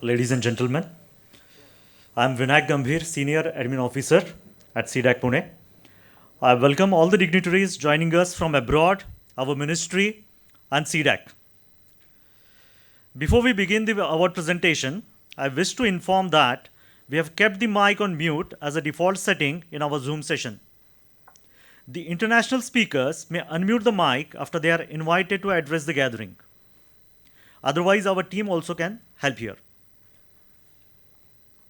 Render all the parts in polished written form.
ladies and gentlemen. I'm Vinayak Gambhir, Senior Admin Officer at C-DAC Pune. I welcome all the dignitaries joining us from abroad, our ministry, and C-DAC. Before we begin the award presentation, I wish to inform that we have kept the mic on mute as a default setting in our Zoom session. The international speakers may unmute the mic after they are invited to address the gathering. Otherwise, our team also can help here.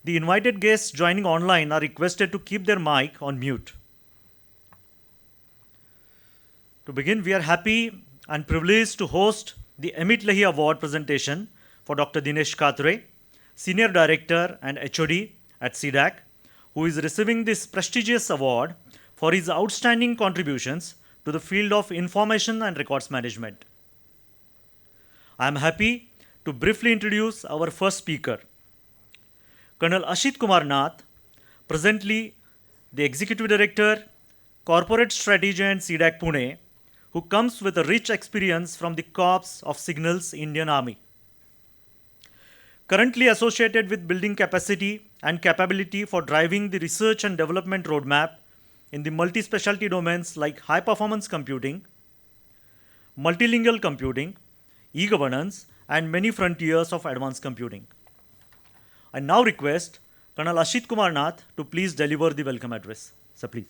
The invited guests joining online are requested to keep their mic on mute. To begin, we are happy and privileged to host the Emmett Leahy Award presentation for Dr. Dinesh Katre, Senior Director and HOD at C-DAC, who is receiving this prestigious award for his outstanding contributions to the field of information and records management. I am happy to briefly introduce our first speaker, Colonel Ashit Kumar Nath, presently the Executive Director, Corporate Strategy and C-DAC Pune, who comes with a rich experience from the Corps of Signals Indian Army. Currently associated with building capacity and capability for driving the research and development roadmap in the multi-specialty domains like high-performance computing, multilingual computing, e-governance, and many frontiers of advanced computing. I now request Colonel Ashit Kumar Nath to please deliver the welcome address. Sir, please.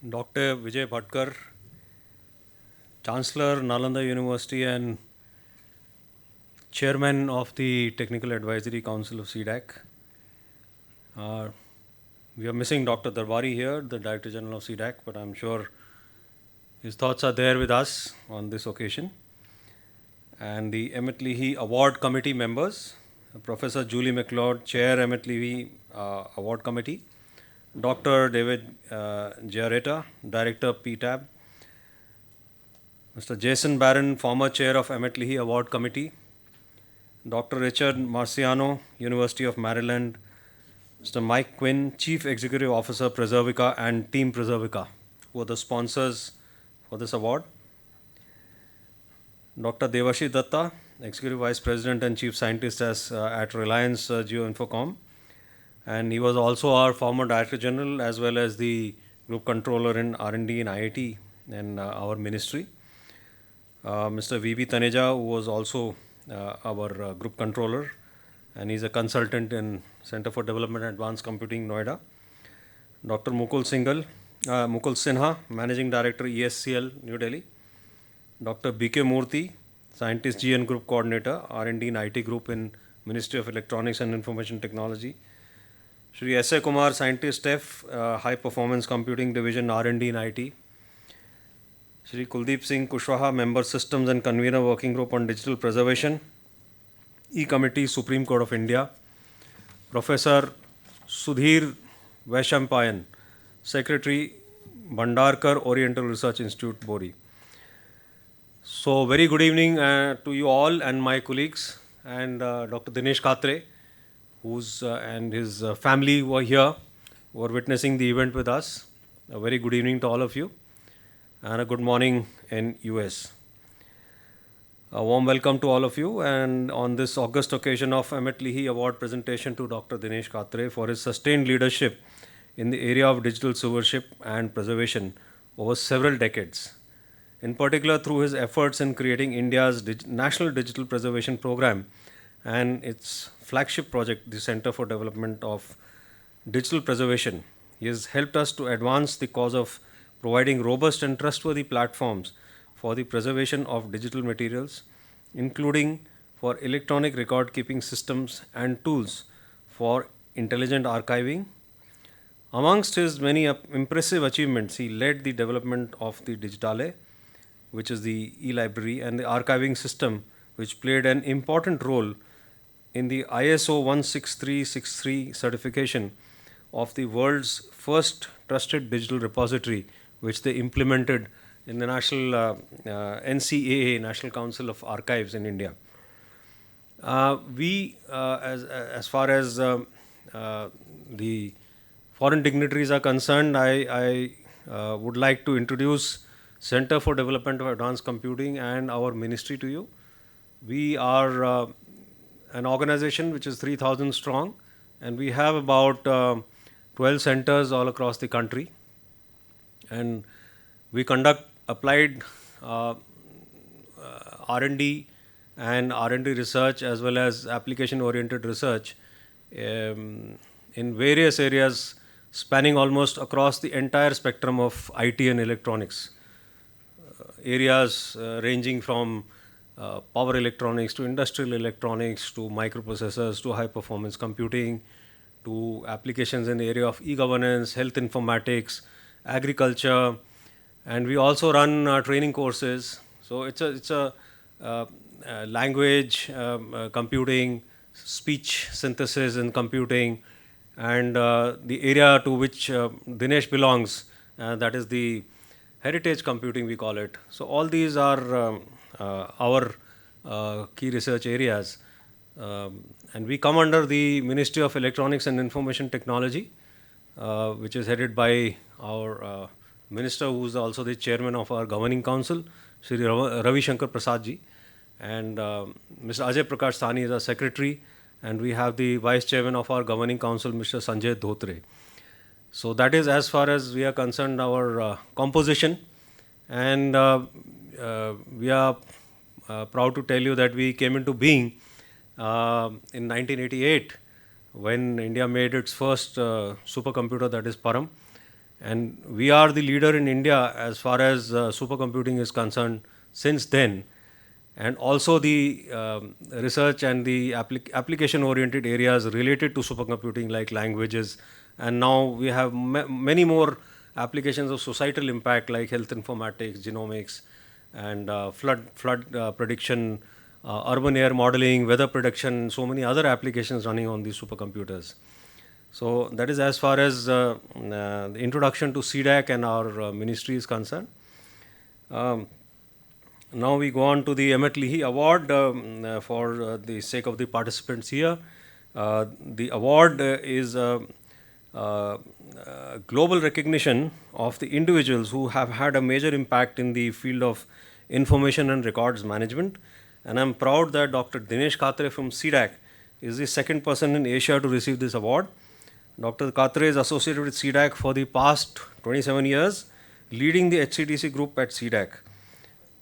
Dr. Vijay Bhattkar, Chancellor, Nalanda University and Chairman of the Technical Advisory Council of C-DAC. We are missing Dr. Darbari here, the Director General of C-DAC, but I'm sure his thoughts are there with us on this occasion. And the Emmett Leahy Award Committee members, Professor Julie Mcleod, Chair, Emmett Leahy Award Committee, Dr. David Jarretta, Director, PTAB, Mr. Jason Barron, former Chair of Emmett Leahy Award Committee, Dr. Richard Marciano, University of Maryland, Mr. Mike Quinn, Chief Executive Officer, Preservica and Team Preservica, who are the sponsors for this award. Dr. Devashi Datta, Executive Vice President and Chief Scientist at Reliance Jio Infocom. And he was also our former Director General as well as the Group Controller in R&D in IIT and our ministry. Mr. V.B. Taneja, who was also our Group Controller, and he's a consultant in Center for Development and Advanced Computing, Noida. Dr. Mukul Sinha, Managing Director, ESCL, New Delhi. Dr. B.K. Murthy, Scientist GN Group Coordinator, R&D and IT Group in Ministry of Electronics and Information Technology. Shri S.A. Kumar, Scientist F, High Performance Computing Division, R&D and IT. Shri Kuldeep Singh Kushwaha, Member Systems and Convener Working Group on Digital Preservation, E-Committee, Supreme Court of India. Professor Sudhir Vaishampayan, Secretary, Bhandarkar Oriental Research Institute, Bori. So, very good evening to you all and my colleagues, and Dr. Dinesh Katre, who's and his family were here, were witnessing the event with us. A very good evening to all of you, and a good morning in US. A warm welcome to all of you, and on this august occasion of Emmett Leahy Award presentation to Dr. Dinesh Katre for his sustained leadership in the area of digital stewardship and preservation over several decades. In particular, through his efforts in creating India's National Digital Preservation Program and its flagship project, the Center for Development of Digital Preservation. He has helped us to advance the cause of providing robust and trustworthy platforms for the preservation of digital materials, including for electronic record-keeping systems and tools for intelligent archiving. Amongst his many impressive achievements, he led the development of the Digitaleye, which is the e-library, and the archiving system, which played an important role in the ISO 16363 certification of the world's first trusted digital repository, which they implemented in the National NCAA, National Council of Archives in India. As far as the foreign dignitaries are concerned, I would like to introduce Center for Development of Advanced Computing and our ministry to you. We are an organization which is 3,000 strong, and we have about 12 centers all across the country. And we conduct applied R&D and R&D research as well as application-oriented research in various areas spanning almost across the entire spectrum of IT and electronics. Areas ranging from power electronics to industrial electronics to microprocessors to high-performance computing to applications in the area of e-governance, health informatics, agriculture, and we also run training courses. So it's a language computing, speech synthesis in computing, and the area to which Dinesh belongs, that is the heritage computing, we call it. So all these are our key research areas, and we come under the Ministry of Electronics and Information Technology, which is headed by our minister, who is also the chairman of our governing council, Shri Ravi Shankar Prasad ji, and Mr. Ajay Prakash Sani is our secretary, and we have the vice chairman of our governing council, Mr. Sanjay Dhotre. So that is, as far as we are concerned, our composition, and we are proud to tell you that we came into being in 1988 when India made its first supercomputer, that is Param. And we are the leader in India as far as supercomputing is concerned since then. And also the research and the application-oriented areas related to supercomputing, like languages. And now we have many more applications of societal impact, like health informatics, genomics, and flood prediction, urban air modeling, weather prediction, so many other applications running on these supercomputers. So that is as far as the introduction to C-DAC and our ministry is concerned. Now we go on to the Emmett Leahy Award for the sake of the participants here. The award is global recognition of the individuals who have had a major impact in the field of information and records management. And I'm proud that Dr. Dinesh Katre from C-DAC is the second person in Asia to receive this award. Dr. Katre is associated with C-DAC for the past 27 years, leading the HCDC group at C-DAC.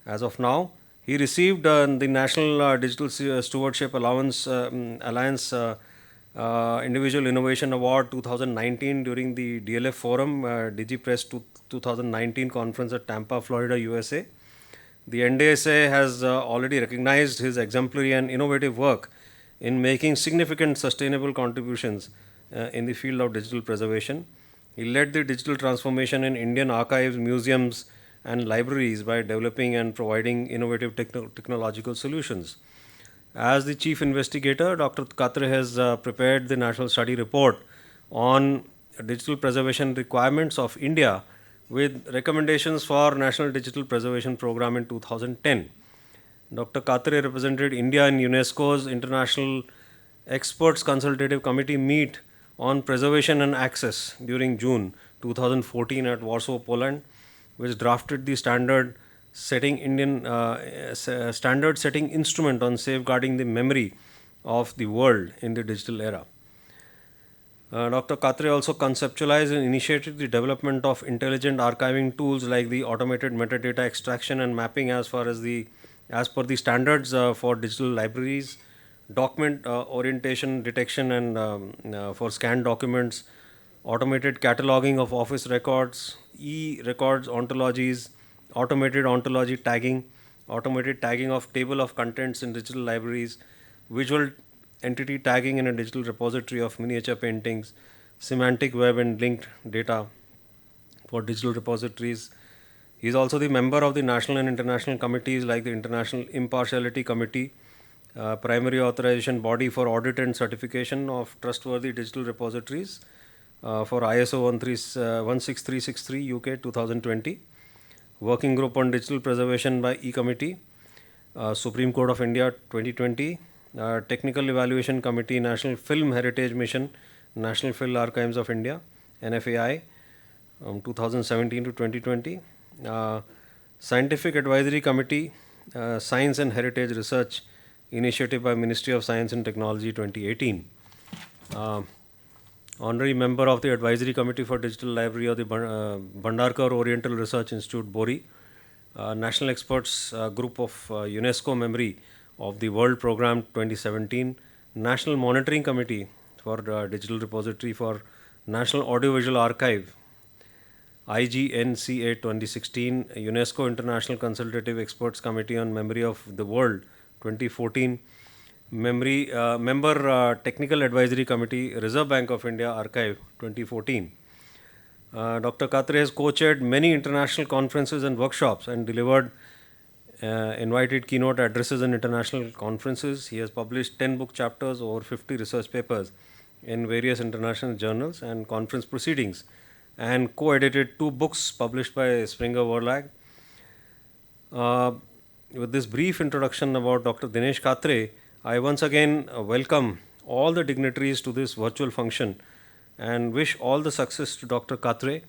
As of now, he received the National Digital Stewardship Alliance Individual Innovation Award 2019 during the DLF Forum, DigiPress 2019 conference at Tampa, Florida, USA. The NDSA has already recognized his exemplary and innovative work in making significant sustainable contributions in the field of digital preservation. He led the digital transformation in Indian archives, museums, and libraries by developing and providing innovative technological solutions. As the chief investigator, Dr. Katre has prepared the National Study Report on digital preservation requirements of India with recommendations for National Digital Preservation Program in 2010. Dr. Katre represented India in UNESCO's International Experts Consultative Committee meet on preservation and access during June 2014 at Warsaw, Poland, which drafted the standard setting instrument on safeguarding the memory of the world in the digital era. Dr. Katre also conceptualized and initiated the development of intelligent archiving tools like the automated metadata extraction and mapping as per the standards for digital libraries, document orientation detection and for scanned documents, automated cataloging of office records, e-records ontologies, automated ontology tagging, automated tagging of table of contents in digital libraries, visual entity tagging in a digital repository of miniature paintings, semantic web and linked data for digital repositories. He is also the member of the national and international committees like the International Impartiality Committee, primary authorization body for audit and certification of trustworthy digital repositories for ISO 16363 UK 2020, Working Group on Digital Preservation by E-Committee, Supreme Court of India 2020, Technical Evaluation Committee, National Film Heritage Mission, National Film Archives of India, NFAI, 2017 to 2020. Scientific Advisory Committee, Science and Heritage Research Initiative by Ministry of Science and Technology 2018. Honorary member of the Advisory Committee for Digital Library of the Bhandarkar Oriental Research Institute, Bori. National Experts Group of UNESCO Memory of the World Program 2017. National Monitoring Committee for Digital Repository for National Audiovisual Archive, IGNCA 2016. UNESCO International Consultative Experts Committee on Memory of the World 2014. Member Technical Advisory Committee, Reserve Bank of India Archive 2014. Dr. Katre has co-chaired many international conferences and workshops and delivered invited keynote addresses in international conferences. He has published 10 book chapters, over 50 research papers in various international journals and conference proceedings, and co-edited 2 books published by Springer Verlag. With this brief introduction about Dr. Dinesh Katre, I once again welcome all the dignitaries to this virtual function and wish all the success to Dr. Katre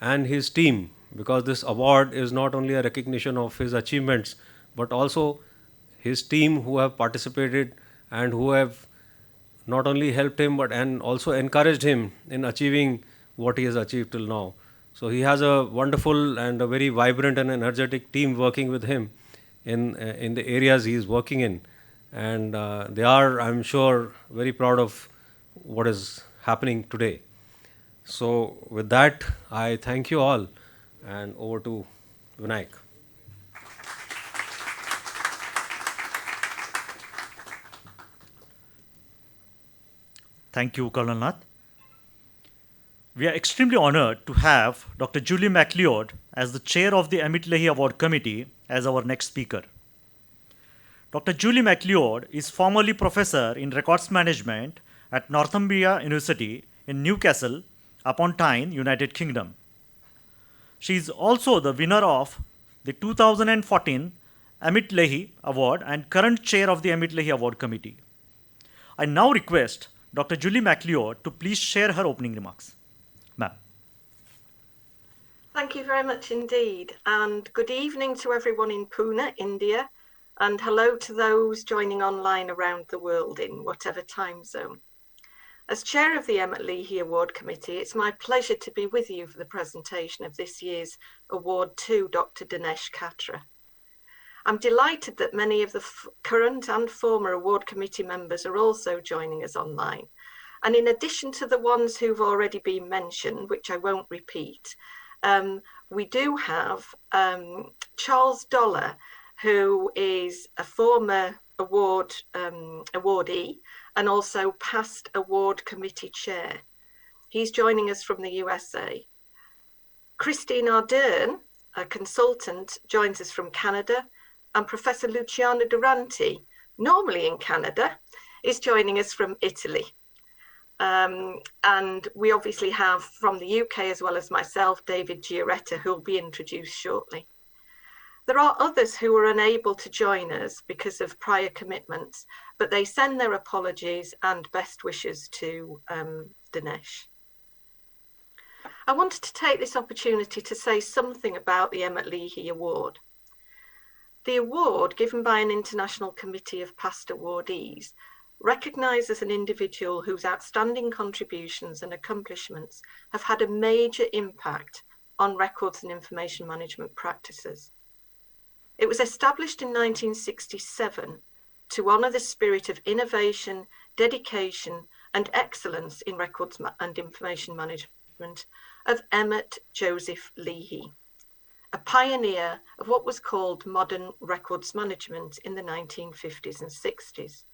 and his team, because this award is not only a recognition of his achievements but also his team who have participated and who have not only helped him but and also encouraged him in achieving what he has achieved till now. So he has a wonderful and a very vibrant and energetic team working with him in the areas he is working in, and they are, I'm sure, very proud of what is happening today. So with that, I thank you all, and over to Vinayak. Thank you, Colonel Nath. We are extremely honored to have Dr. Julie Mcleod as the chair of the Emmett Leahy Award Committee as our next speaker. Dr. Julie Mcleod is formerly professor in records management at Northumbria University in Newcastle upon Tyne, United Kingdom. She is also the winner of the 2014 Emmett Leahy Award and current chair of the Emmett Leahy Award Committee. I now request Dr. Julie Mcleod to please share her opening remarks. Ma'am. Thank you very much indeed, and good evening to everyone in Pune, India, and hello to those joining online around the world in whatever time zone. As chair of the Emmett Leahy Award Committee, it's my pleasure to be with you for the presentation of this year's award to Dr. Dinesh Katre. I'm delighted that many of the current and former award committee members are also joining us online. And in addition to the ones who've already been mentioned, which I won't repeat, we do have Charles Dollar, who is a former awardee and also past award committee chair. He's joining us from the USA. Christine Ardern, a consultant, joins us from Canada, and Professor Luciano Durante, normally in Canada, is joining us from Italy. And we obviously have from the UK, as well as myself, David Jarretta, who will be introduced shortly. There are others who are unable to join us because of prior commitments, but they send their apologies and best wishes to Dinesh. I wanted to take this opportunity to say something about the Emmett Leahy Award. The award, given by an international committee of past awardees, recognises an individual whose outstanding contributions and accomplishments have had a major impact on records and information management practices. It was established in 1967 to honour the spirit of innovation, dedication, and excellence in records and information management of Emmett Joseph Leahy, a pioneer of what was called modern records management in the 1950s and 60s.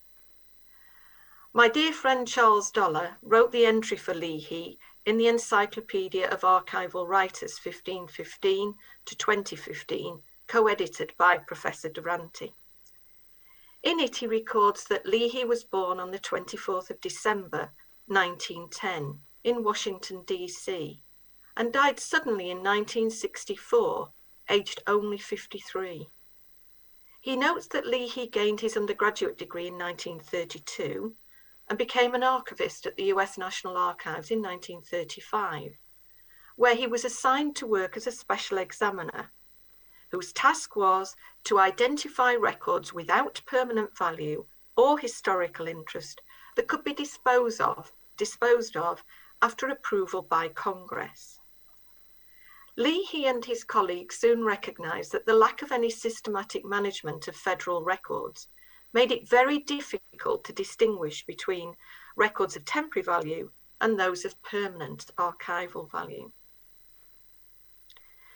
My dear friend Charles Dollar wrote the entry for Lihi in the Encyclopedia of Archival Writers 1515 to 2015, co-edited by Professor Durante. In it, he records that Lihi was born on the 24th of December 1910 in Washington, D.C., and died suddenly in 1964, aged only 53. He notes that Lihi gained his undergraduate degree in 1932 and became an archivist at the US National Archives in 1935, where he was assigned to work as a special examiner, whose task was to identify records without permanent value or historical interest that could be disposed of after approval by Congress. Lihi and his colleagues soon recognized that the lack of any systematic management of federal records made it very difficult to distinguish between records of temporary value and those of permanent archival value.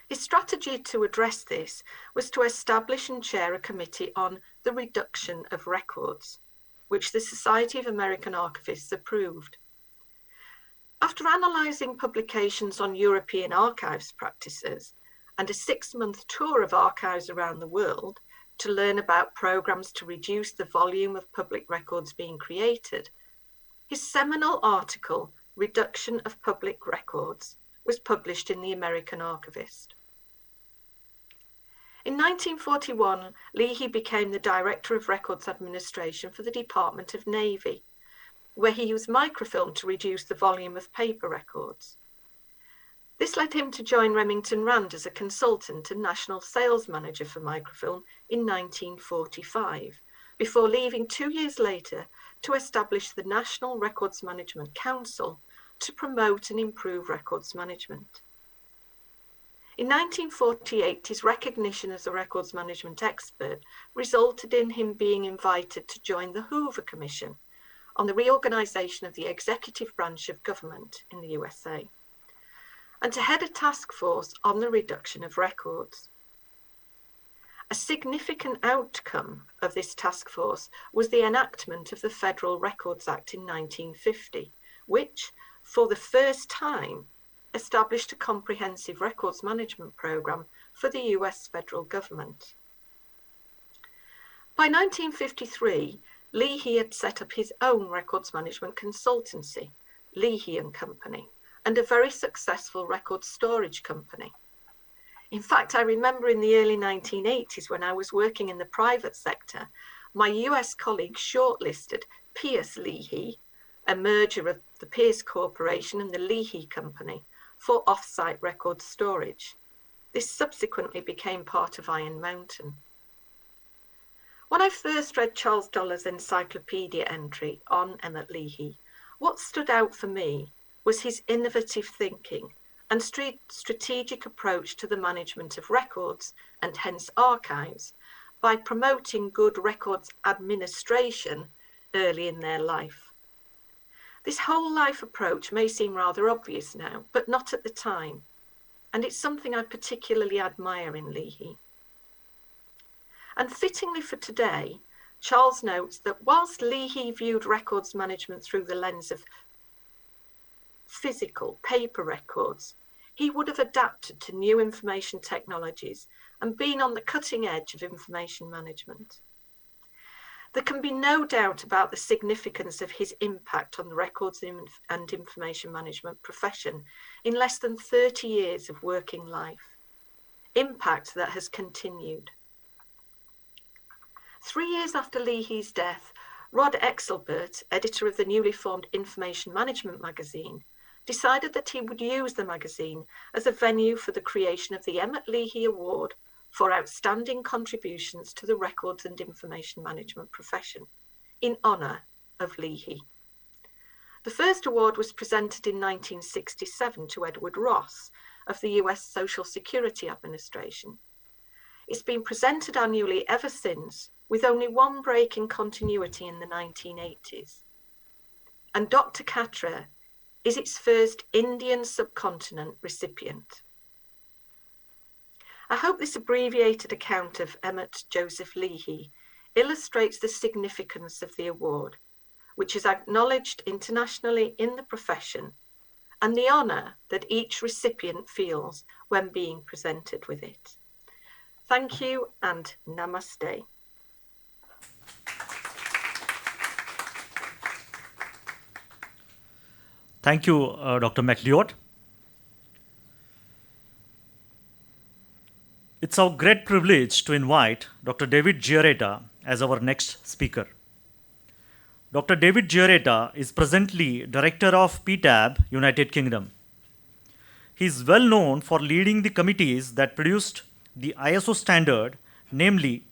His strategy to address this was to establish and chair a committee on the reduction of records, which the Society of American Archivists approved. After analysing publications on European archives practices and a 6-month tour of archives around the world to learn about programmes to reduce the volume of public records being created, his seminal article, Reduction of Public Records, was published in the American Archivist. In 1941, Lihi became the Director of Records Administration for the Department of Navy, where he used microfilm to reduce the volume of paper records. This led him to join Remington Rand as a consultant and national sales manager for microfilm in 1945, before leaving 2 years later to establish the National Records Management Council to promote and improve records management. In 1948, his recognition as a records management expert resulted in him being invited to join the Hoover Commission on the reorganization of the executive branch of government in the USA, and to head a task force on the reduction of records. A significant outcome of this task force was the enactment of the Federal Records Act in 1950, which, for the first time, established a comprehensive records management program for the US federal government. By 1953, Lihi had set up his own records management consultancy, Lihi and Company, and a very successful record storage company. In fact, I remember in the early 1980s when I was working in the private sector, my US colleagues shortlisted Pierce Lihi, a merger of the Pierce Corporation and the Lihi Company, for off-site record storage. This subsequently became part of Iron Mountain. When I first read Charles Dollar's encyclopedia entry on Emmett Leahy, what stood out for me was his innovative thinking and strategic approach to the management of records and hence archives by promoting good records administration early in their life. This whole life approach may seem rather obvious now, but not at the time, and it's something I particularly admire in Lihi. And fittingly for today, Charles notes that whilst Lihi viewed records management through the lens of physical paper records, he would have adapted to new information technologies and been on the cutting edge of information management. There can be no doubt about the significance of his impact on the records and information management profession in less than 30 years of working life, impact that has continued. 3 years after Leahy's death, Rod Exelbert, editor of the newly formed Information Management magazine, decided that he would use the magazine as a venue for the creation of the Emmett Leahy Award for outstanding contributions to the records and information management profession, in honour of Lihi. The first award was presented in 1967 to Edward Ross of the US Social Security Administration. It's been presented annually ever since, with only one break in continuity in the 1980s. And Dr. Katre is its first Indian subcontinent recipient. I hope this abbreviated account of Emmett Joseph Leahy illustrates the significance of the award, which is acknowledged internationally in the profession, and the honour that each recipient feels when being presented with it. Thank you and namaste. Thank you, Dr. Mcleod. It's our great privilege to invite Dr. David Jarretta as our next speaker. Dr. David Jarretta is presently Director of PTAB, United Kingdom. He is well known for leading the committees that produced the ISO standard, namely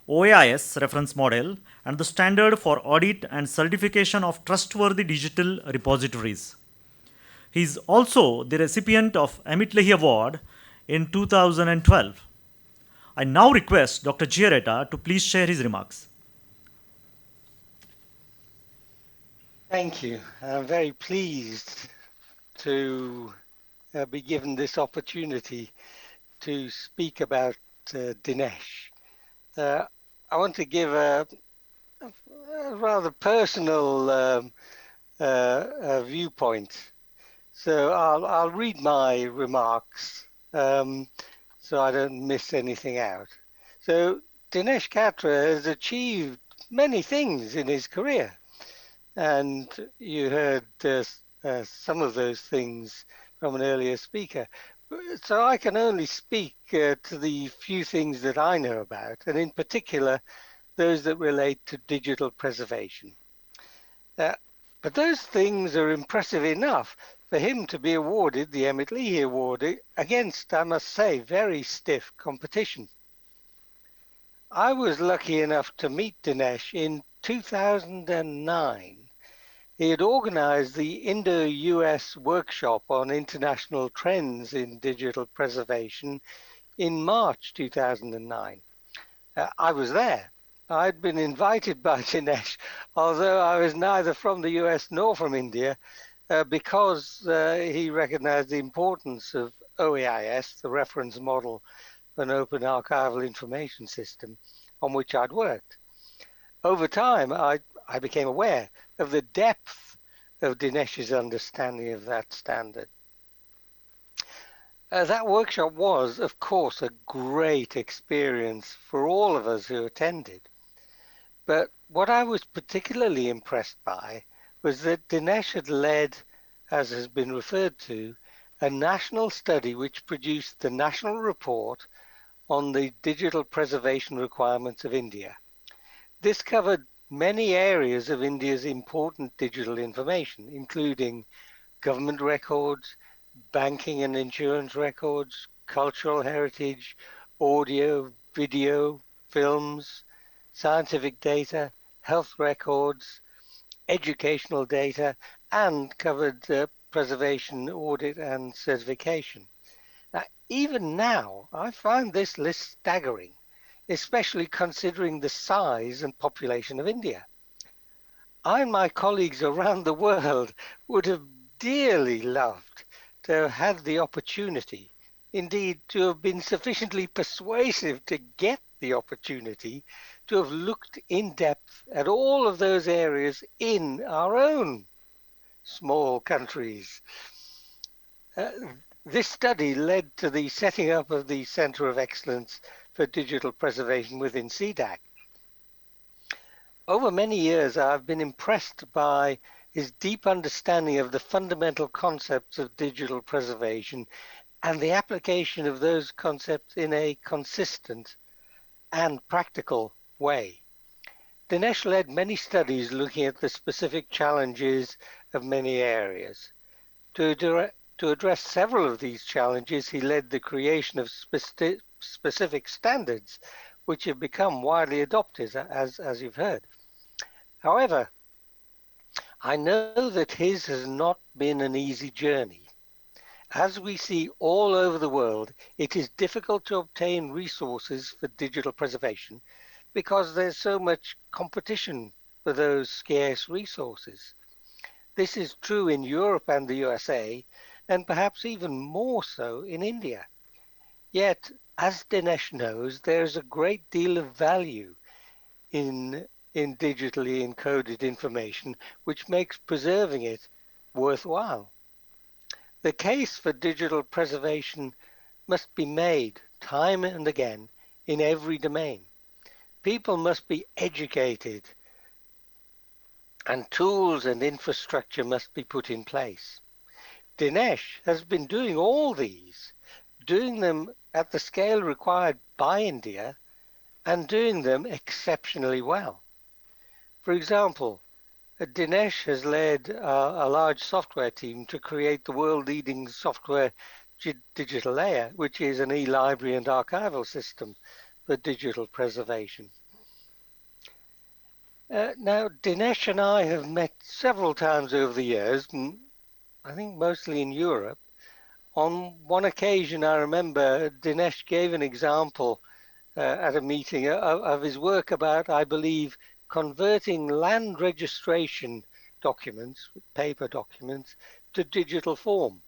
OAIS reference model and the standard for audit and certification of trustworthy digital repositories. He is also the recipient of Emmett Leahy Award in 2012. I now request Dr. Jarretta to please share his remarks. Thank you. I'm very pleased to be given this opportunity to speak about Dinesh. I want to give a rather personal viewpoint. So I'll read my remarks so I don't miss anything out. So Dinesh Katre has achieved many things in his career. And you heard some of those things from an earlier speaker. So I can only speak to the few things that I know about, and in particular, those that relate to digital preservation. But those things are impressive enough for him to be awarded the Emmett Leahy Award against, I must say, very stiff competition. I was lucky enough to meet Dinesh in 2009. He had organized the Indo-US workshop on international trends in digital preservation in March 2009. I was there. I'd been invited by Dinesh, although I was neither from the US nor from India, because he recognized the importance of OAIS, the reference model for an open archival information system on which I'd worked. Over time, I became aware of the depth of Dinesh's understanding of that standard. That workshop was, of course, a great experience for all of us who attended. But what I was particularly impressed by was that Dinesh had led, as has been referred to, a national study which produced the National Report on the Digital Preservation Requirements of India. This covered many areas of India's important digital information, including government records, banking and insurance records, cultural heritage, audio, video, films, scientific data, health records, educational data, and covered preservation, audit, and certification. Now, even now, I find this list staggering, especially considering the size and population of India. I and my colleagues around the world would have dearly loved to have had the opportunity, indeed to have been sufficiently persuasive to get the opportunity to have looked in depth at all of those areas in our own small countries. This study led to the setting up of the Center of Excellence for Digital Preservation within C-DAC. Over many years, I've been impressed by his deep understanding of the fundamental concepts of digital preservation and the application of those concepts in a consistent and practical way. Dinesh led many studies looking at the specific challenges of many areas. To address several of these challenges, he led the creation of specific standards, which have become widely adopted, as you've heard. However, I know that his has not been an easy journey. As we see all over the world, it is difficult to obtain resources for digital preservation because there's so much competition for those scarce resources. This is true in Europe and the USA, and perhaps even more so in India. Yet, as Dinesh knows, there is a great deal of value in digitally encoded information, which makes preserving it worthwhile. The case for digital preservation must be made time and again in every domain. People must be educated, and tools and infrastructure must be put in place. Dinesh has been doing all these, doing them at the scale required by India and doing them exceptionally well. For example, Dinesh has led a large software team to create the world-leading software Digitaleye, which is an e-library and archival system for digital preservation. Now, Dinesh and I have met several times over the years, I think mostly in Europe. On one occasion, I remember Dinesh gave an example at a meeting of his work about, I believe, converting land registration documents, paper documents, to digital form.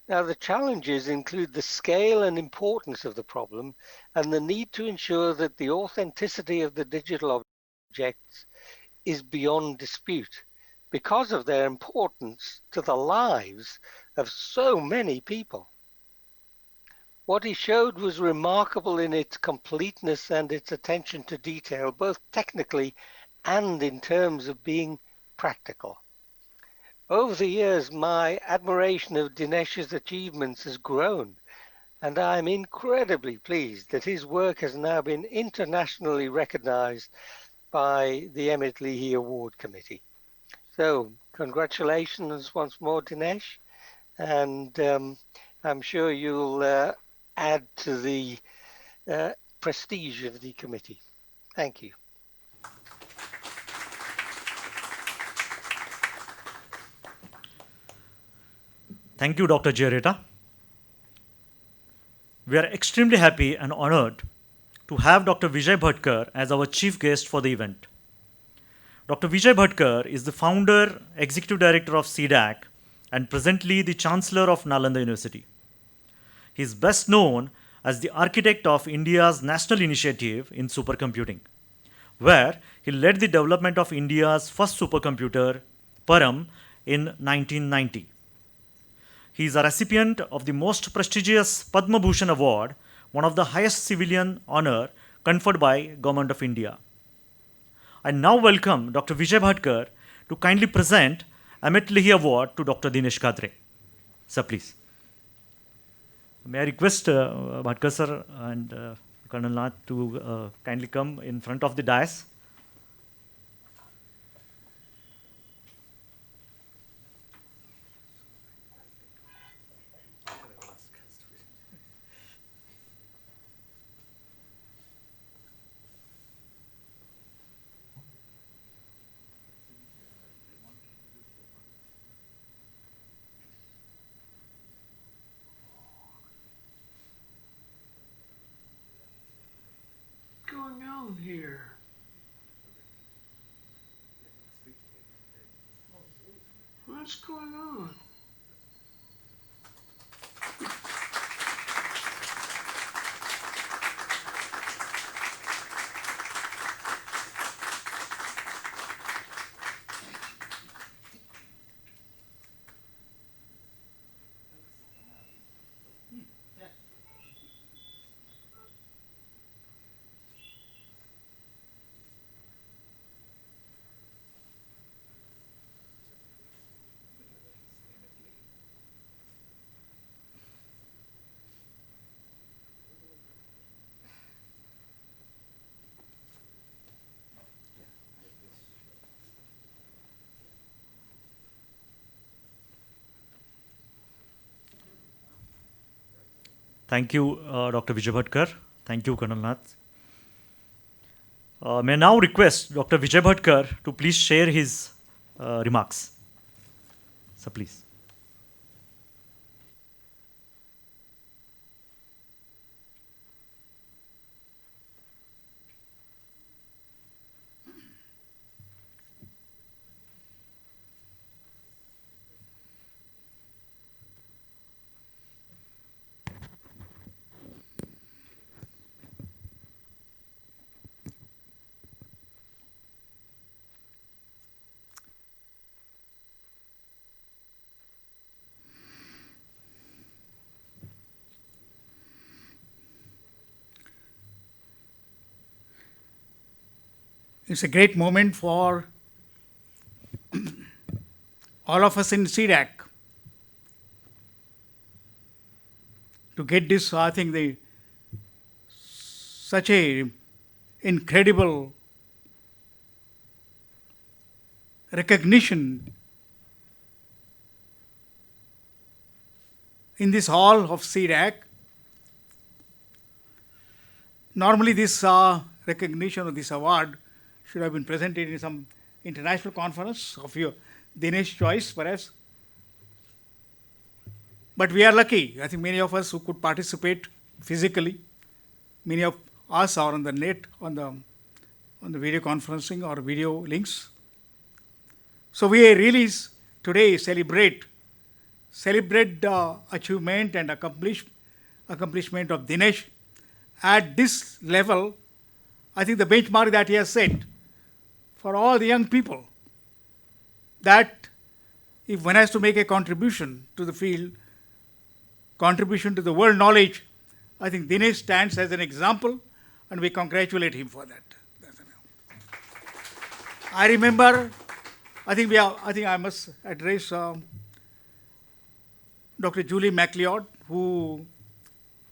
Now, the challenges include the scale and importance of the problem and the need to ensure that the authenticity of the digital objects is beyond dispute because of their importance to the lives of so many people. What he showed was remarkable in its completeness and its attention to detail, both technically and in terms of being practical. Over the years, my admiration of Dinesh's achievements has grown, and I am incredibly pleased that his work has now been internationally recognized by the Emmett Leahy Award Committee. So, congratulations once more, Dinesh, and I'm sure you'll add to the prestige of the committee. Thank you. Thank you, Dr. Jarretta. We are extremely happy and honored to have Dr. Vijay Bhattkar as our chief guest for the event. Dr. Vijay Bhattkar is the founder, executive director of C-DAC and presently the chancellor of Nalanda University. He is best known as the architect of India's national initiative in supercomputing, where he led the development of India's first supercomputer, Param, in 1990. He is a recipient of the most prestigious Padma Bhushan Award, one of the highest civilian honor conferred by Government of India. I now welcome Dr. Vijay Bhattkar to kindly present Emmett Leahy Award to Dr. Dinesh Katre. Sir, please. May I request Bhattkar sir and Colonel Nath to kindly come in front of the dais. What's going on here? What's going on? Thank you, Dr. Vijay Bhattkar. Thank you, Colonel Nath. May I now request Dr. Vijay Bhattkar to please share his remarks. So please. It's a great moment for all of us in C-DAC to get this, I think, the such a incredible recognition in this hall of C-DAC. Normally this recognition of this award should have been presented in some international conference of your Dinesh choice, perhaps. But we are lucky. I think many of us who could participate physically, many of us are on the net, on the video conferencing or video links. So we really today celebrate the achievement and accomplishment of Dinesh at this level. I think the benchmark that he has set for all the young people, that if one has to make a contribution to the field, contribution to the world knowledge, I think Dinesh stands as an example, and we congratulate him for that. I remember, I think I must address Dr. Julie Mcleod, who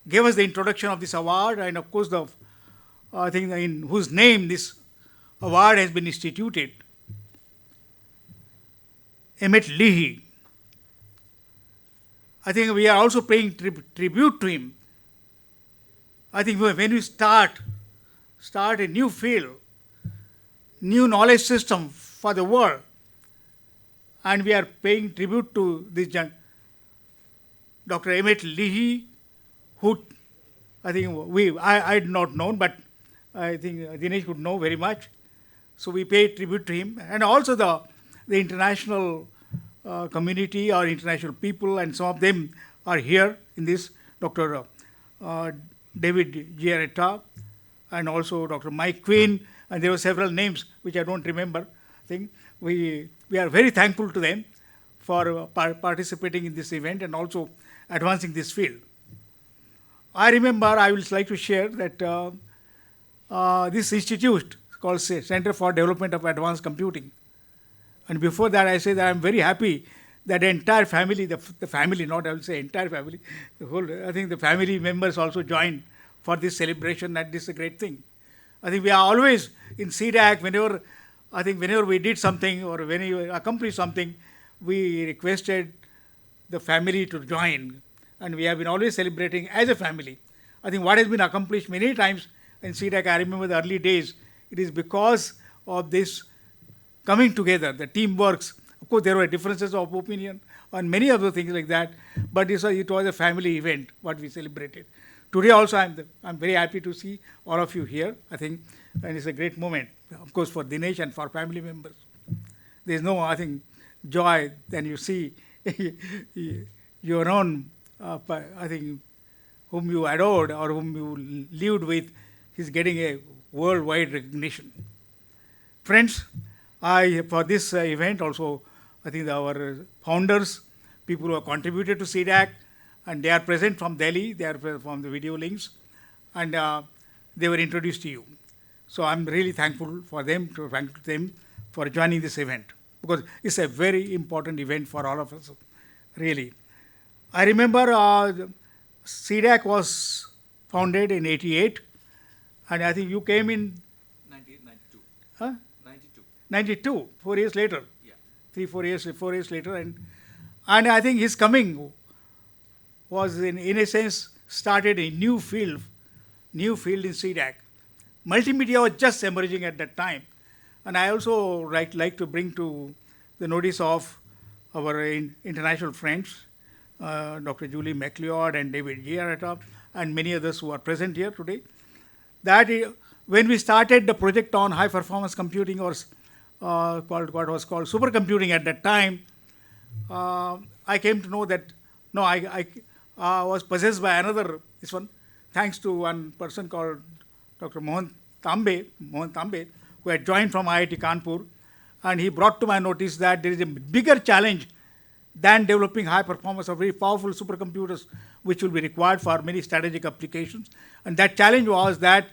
gave us the introduction of this award, and of course I think in whose name this award has been instituted. Emmett Leahy. I think we are also paying tribute to him. I think when we start a new field, new knowledge system for the world, and we are paying tribute to this Dr. Emmett Leahy, who I think I had not known, but I think Dinesh would know very much. So we pay tribute to him, and also the international community or international people, and some of them are here in this. Dr. David Jarretta, and also Dr. Mike Quinn, and there were several names which I don't remember. I think we are very thankful to them for participating in this event and also advancing this field. I remember, I would like to share that this institute called Center for Development of Advanced Computing. And before that, I say that I'm very happy that the entire family, the family, not I will say entire family, I think the family members also joined for this celebration, and this is a great thing. I think we are always in C-DAC, whenever we did something or when we accomplished something, we requested the family to join, and we have been always celebrating as a family. I think what has been accomplished many times in C-DAC, I remember the early days, it is because of this coming together, the team works. Of course, there were differences of opinion on many other things like that, but it was a family event, what we celebrated. Today also, I'm very happy to see all of you here, I think, and it's a great moment, of course, for Dinesh and for family members. There's no, I think, joy than you see your own, I think, whom you adored or whom you lived with, is getting a worldwide recognition. Friends, for this event also, I think our founders, people who have contributed to C-DAC, and they are present from Delhi, they are from the video links, and they were introduced to you. So I'm really thankful for them, for joining this event, because it's a very important event for all of us, really. I remember C-DAC was founded in 88, and I think you came in 92. Huh? 92. 92, 4 years later. Yeah. 4 years later, and I think his coming was in a sense started a new field in C-DAC. Multimedia was just emerging at that time, and I also like to bring to the notice of our international friends, Dr. Julie Mcleod and David Jarretta, and many others who are present here today, that when we started the project on high performance computing, or what was called supercomputing at that time, I came to know that I was possessed by this one, thanks to one person called Dr. Mohan Tambe, who had joined from IIT Kanpur, and he brought to my notice that there is a bigger challenge than developing high performance or very powerful supercomputers, which will be required for many strategic applications. And that challenge was that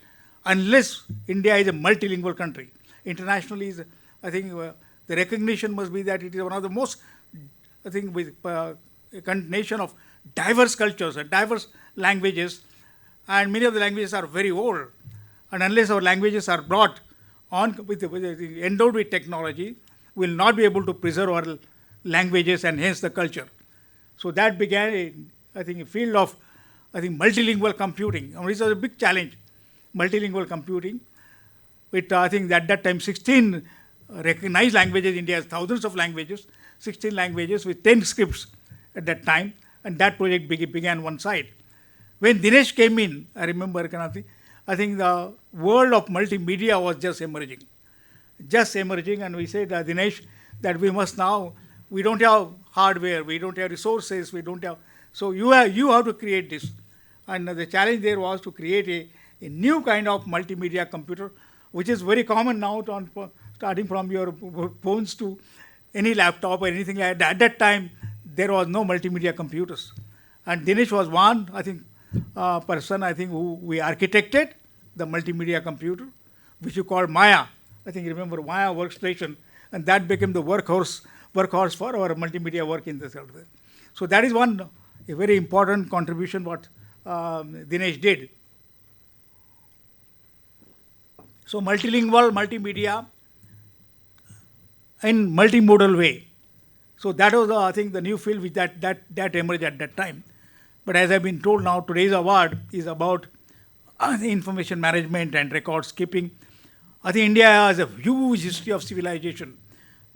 unless India is a multilingual country, internationally, I think the recognition must be that it is one of the most, I think, with a nation of diverse cultures and diverse languages, and many of the languages are very old. And unless our languages are brought on endowed with technology, we will not be able to preserve our languages and hence the culture. So that began, I think, a field of, I think, multilingual computing. I mean, this was a big challenge, multilingual computing. With, I think, at that time, 16 recognized languages. India has thousands of languages, 16 languages with 10 scripts at that time. And that project began one side. When Dinesh came in, I remember, I think the world of multimedia was just emerging. And we said, Dinesh, that we must now, we don't have hardware, we don't have resources, we don't have, so you have to create this. And the challenge there was to create a new kind of multimedia computer, which is very common now, starting from your phones to any laptop or anything like that. At that time, there was no multimedia computers. And Dinesh was one, I think, person, I think, who we architected the multimedia computer, which you call Maya. I think you remember Maya workstation, and that became the workhorse for our multimedia work in this. So that is one, a very important contribution what Dinesh did. So multilingual, multimedia, in multimodal way. So that was, I think, the new field which that emerged at that time. But as I've been told now, today's award is about information management and records keeping. I think India has a huge history of civilization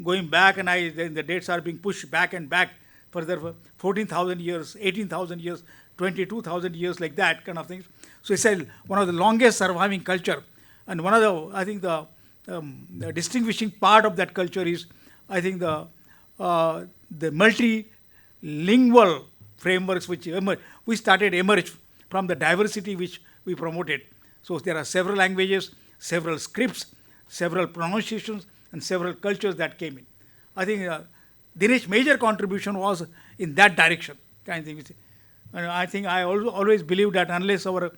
going back, and then the dates are being pushed back and back further for 14,000 years, 18,000 years, 22,000 years, like that kind of things. So it's one of the longest surviving culture. And one of the, I think, the distinguishing part of that culture is, I think, the multilingual frameworks which emerge from the diversity which we promoted. So there are several languages, several scripts, several pronunciations, and several cultures that came in. I think Dinesh's major contribution was in that direction, kind of thing. And I think I always believe that unless our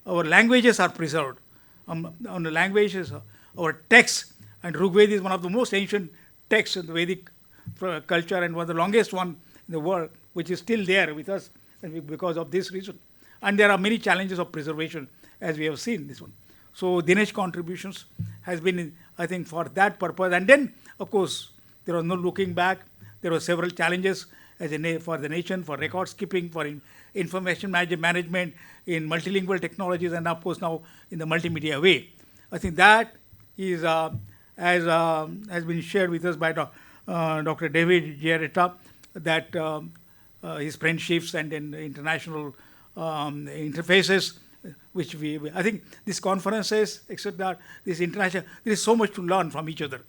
languages are preserved, on the languages, our texts, and Rigveda is one of the most ancient texts in the Vedic culture and one of the longest one in the world, which is still there with us because of this reason. And there are many challenges of preservation, as we have seen this one. So Dinesh's contributions has been, I think, for that purpose. And then, of course, there was no looking back. There were several challenges for the nation, for records keeping, for information management, in multilingual technologies, and of course now in the multimedia way. I think that is, has been shared with us by Dr. David Jarretta, that his friendships and in international interfaces, which I think these conferences, etc., this international, there is so much to learn from each other.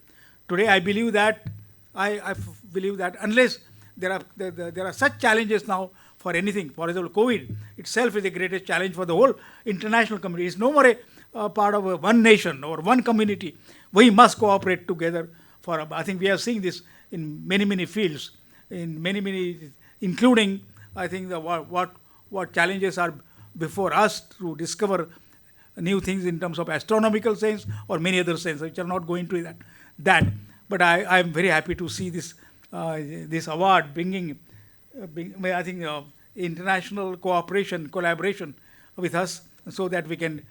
Today, I believe that unless there are such challenges now for anything, for example, COVID itself is the greatest challenge for the whole international community. It's no more a part of one nation or one community. We must cooperate together. I think we are seeing this in many fields, including, I think, what challenges are before us to discover new things in terms of astronomical science or many other sciences, which are not going to that. But I am very happy to see this award bringing, I think, international collaboration with us, so that we can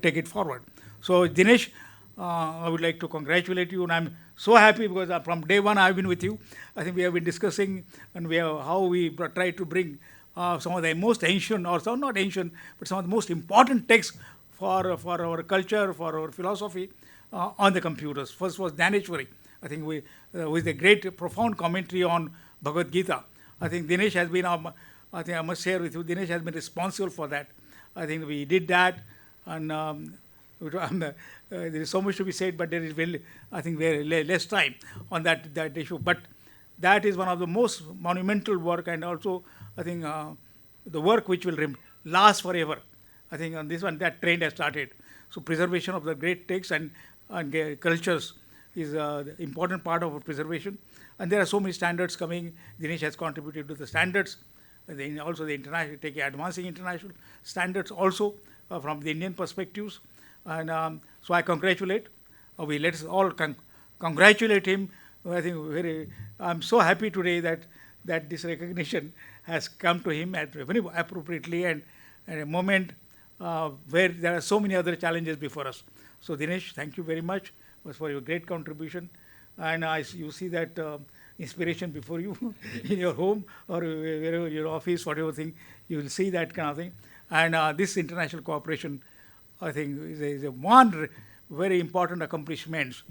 take it forward. So Dinesh, I would like to congratulate you, and I'm so happy because from day one I've been with you. I think we have been discussing and how we try to bring some of the most ancient, or some not ancient, but some of the most important texts for our culture, for our philosophy on the computers. First was Dhaneshwari, I think, with a great, profound commentary on Bhagavad Gita. I think Dinesh has been, I think I must share with you, Dinesh has been responsible for that. I think we did that, and there is so much to be said, but there is very less time on that issue. But that is one of the most monumental work, and also I think the work which will last forever. I think on this one, that trend has started. So preservation of the great texts and cultures is the important part of preservation. And there are so many standards coming. Dinesh has contributed to the standards. Also the international, taking advancing international standards also from the Indian perspectives. And so I congratulate. Let us all congratulate him. I think I'm so happy today that this recognition has come to him very appropriately, and at a moment where there are so many other challenges before us. So Dinesh, thank you very much for your great contribution. And you see that inspiration before you in your home or wherever your office, whatever thing, you will see that kind of thing. And this international cooperation, I think, is a one very important accomplishment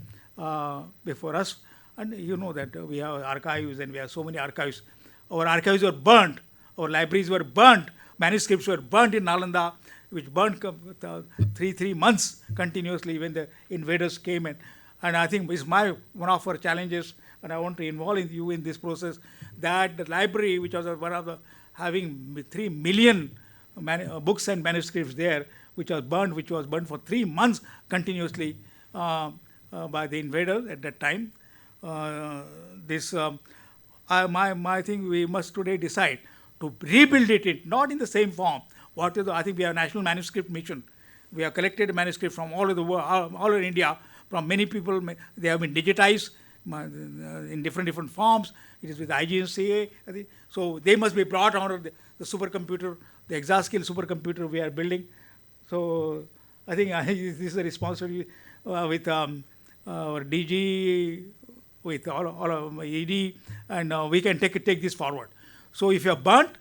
before us. And you know that we have archives and we have so many archives. Our archives were burnt, our libraries were burnt, manuscripts were burnt in Nalanda, which burnt 3 months continuously when the invaders came in. And I think it's one of our challenges, and I want to involve you in this process, that the library, which was one of the having 3 million books and manuscripts there, which was burnt for 3 months continuously by the invaders at that time. My thing, we must today decide to rebuild it, not in the same form. I think we have a national manuscript mission. We have collected manuscripts from all over the world, all over India, from many people. They have been digitized in different forms. It is with IGNCA. I think. So they must be brought out of the supercomputer, the exascale supercomputer we are building. So I think this is a responsibility with our DG, with all of ED, and we can take this forward. So if you are burnt,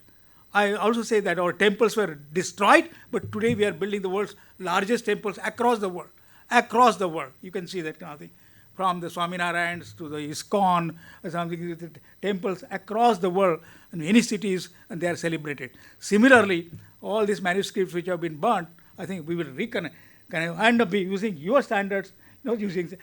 I also say that our temples were destroyed, but today we are building the world's largest temples across the world. Across the world, you can see that kind of thing. From the Swaminarayans to the ISKCON, or something, the temples across the world, in many cities, and they are celebrated. Similarly, all these manuscripts which have been burnt, I think we will reconnect, end up using your standards, using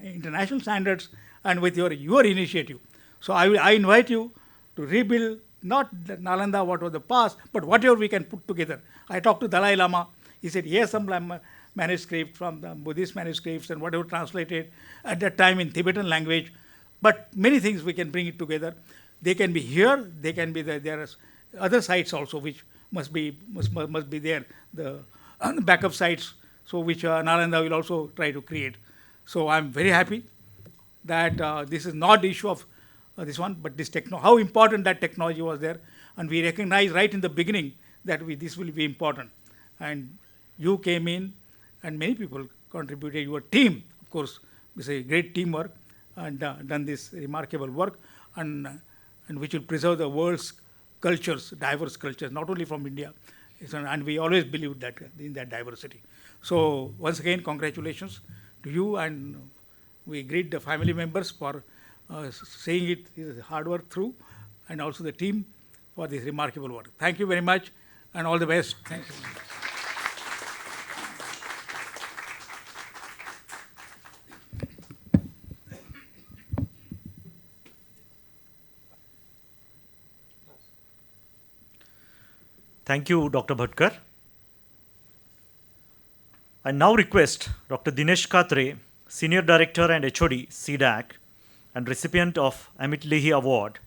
international standards, and with your initiative. So I invite you to rebuild not Nalanda, what was the past, but whatever we can put together. I talked to Dalai Lama. He said, yes, some manuscript from the Buddhist manuscripts and whatever translated at that time in Tibetan language, but many things we can bring it together. They can be here. They can be there. There are other sites also which must be there. The backup sites, so which Nalanda will also try to create. So I'm very happy that this is not the issue of this one, but this how important that technology was there, and we recognized right in the beginning that this will be important. And you came in, and many people contributed. Your team, of course, is a great teamwork, and done this remarkable work, and which will preserve the world's cultures, diverse cultures, not only from India, and we always believe that in that diversity. So once again, congratulations to you, and we greet the family members for saying it is hard work through, and also the team for this remarkable work. Thank you very much, and all the best. Thank you. Thank you, Dr. Bhattkar. I now request Dr. Dinesh Katre, Senior Director and HOD, C-DAC, and recipient of Emmett Leahy Award,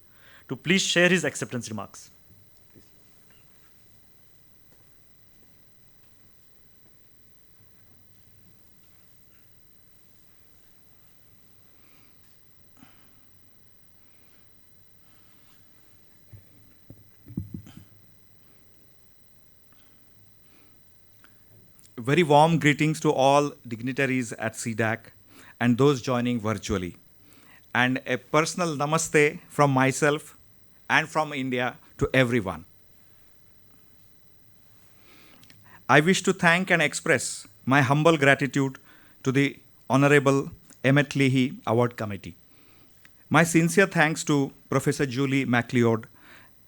to please share his acceptance remarks. Very warm greetings to all dignitaries at C-DAC and those joining virtually. And a personal namaste from myself and from India to everyone. I wish to thank and express my humble gratitude to the Honorable Emmett Leahy Award Committee. My sincere thanks to Professor Julie Mcleod,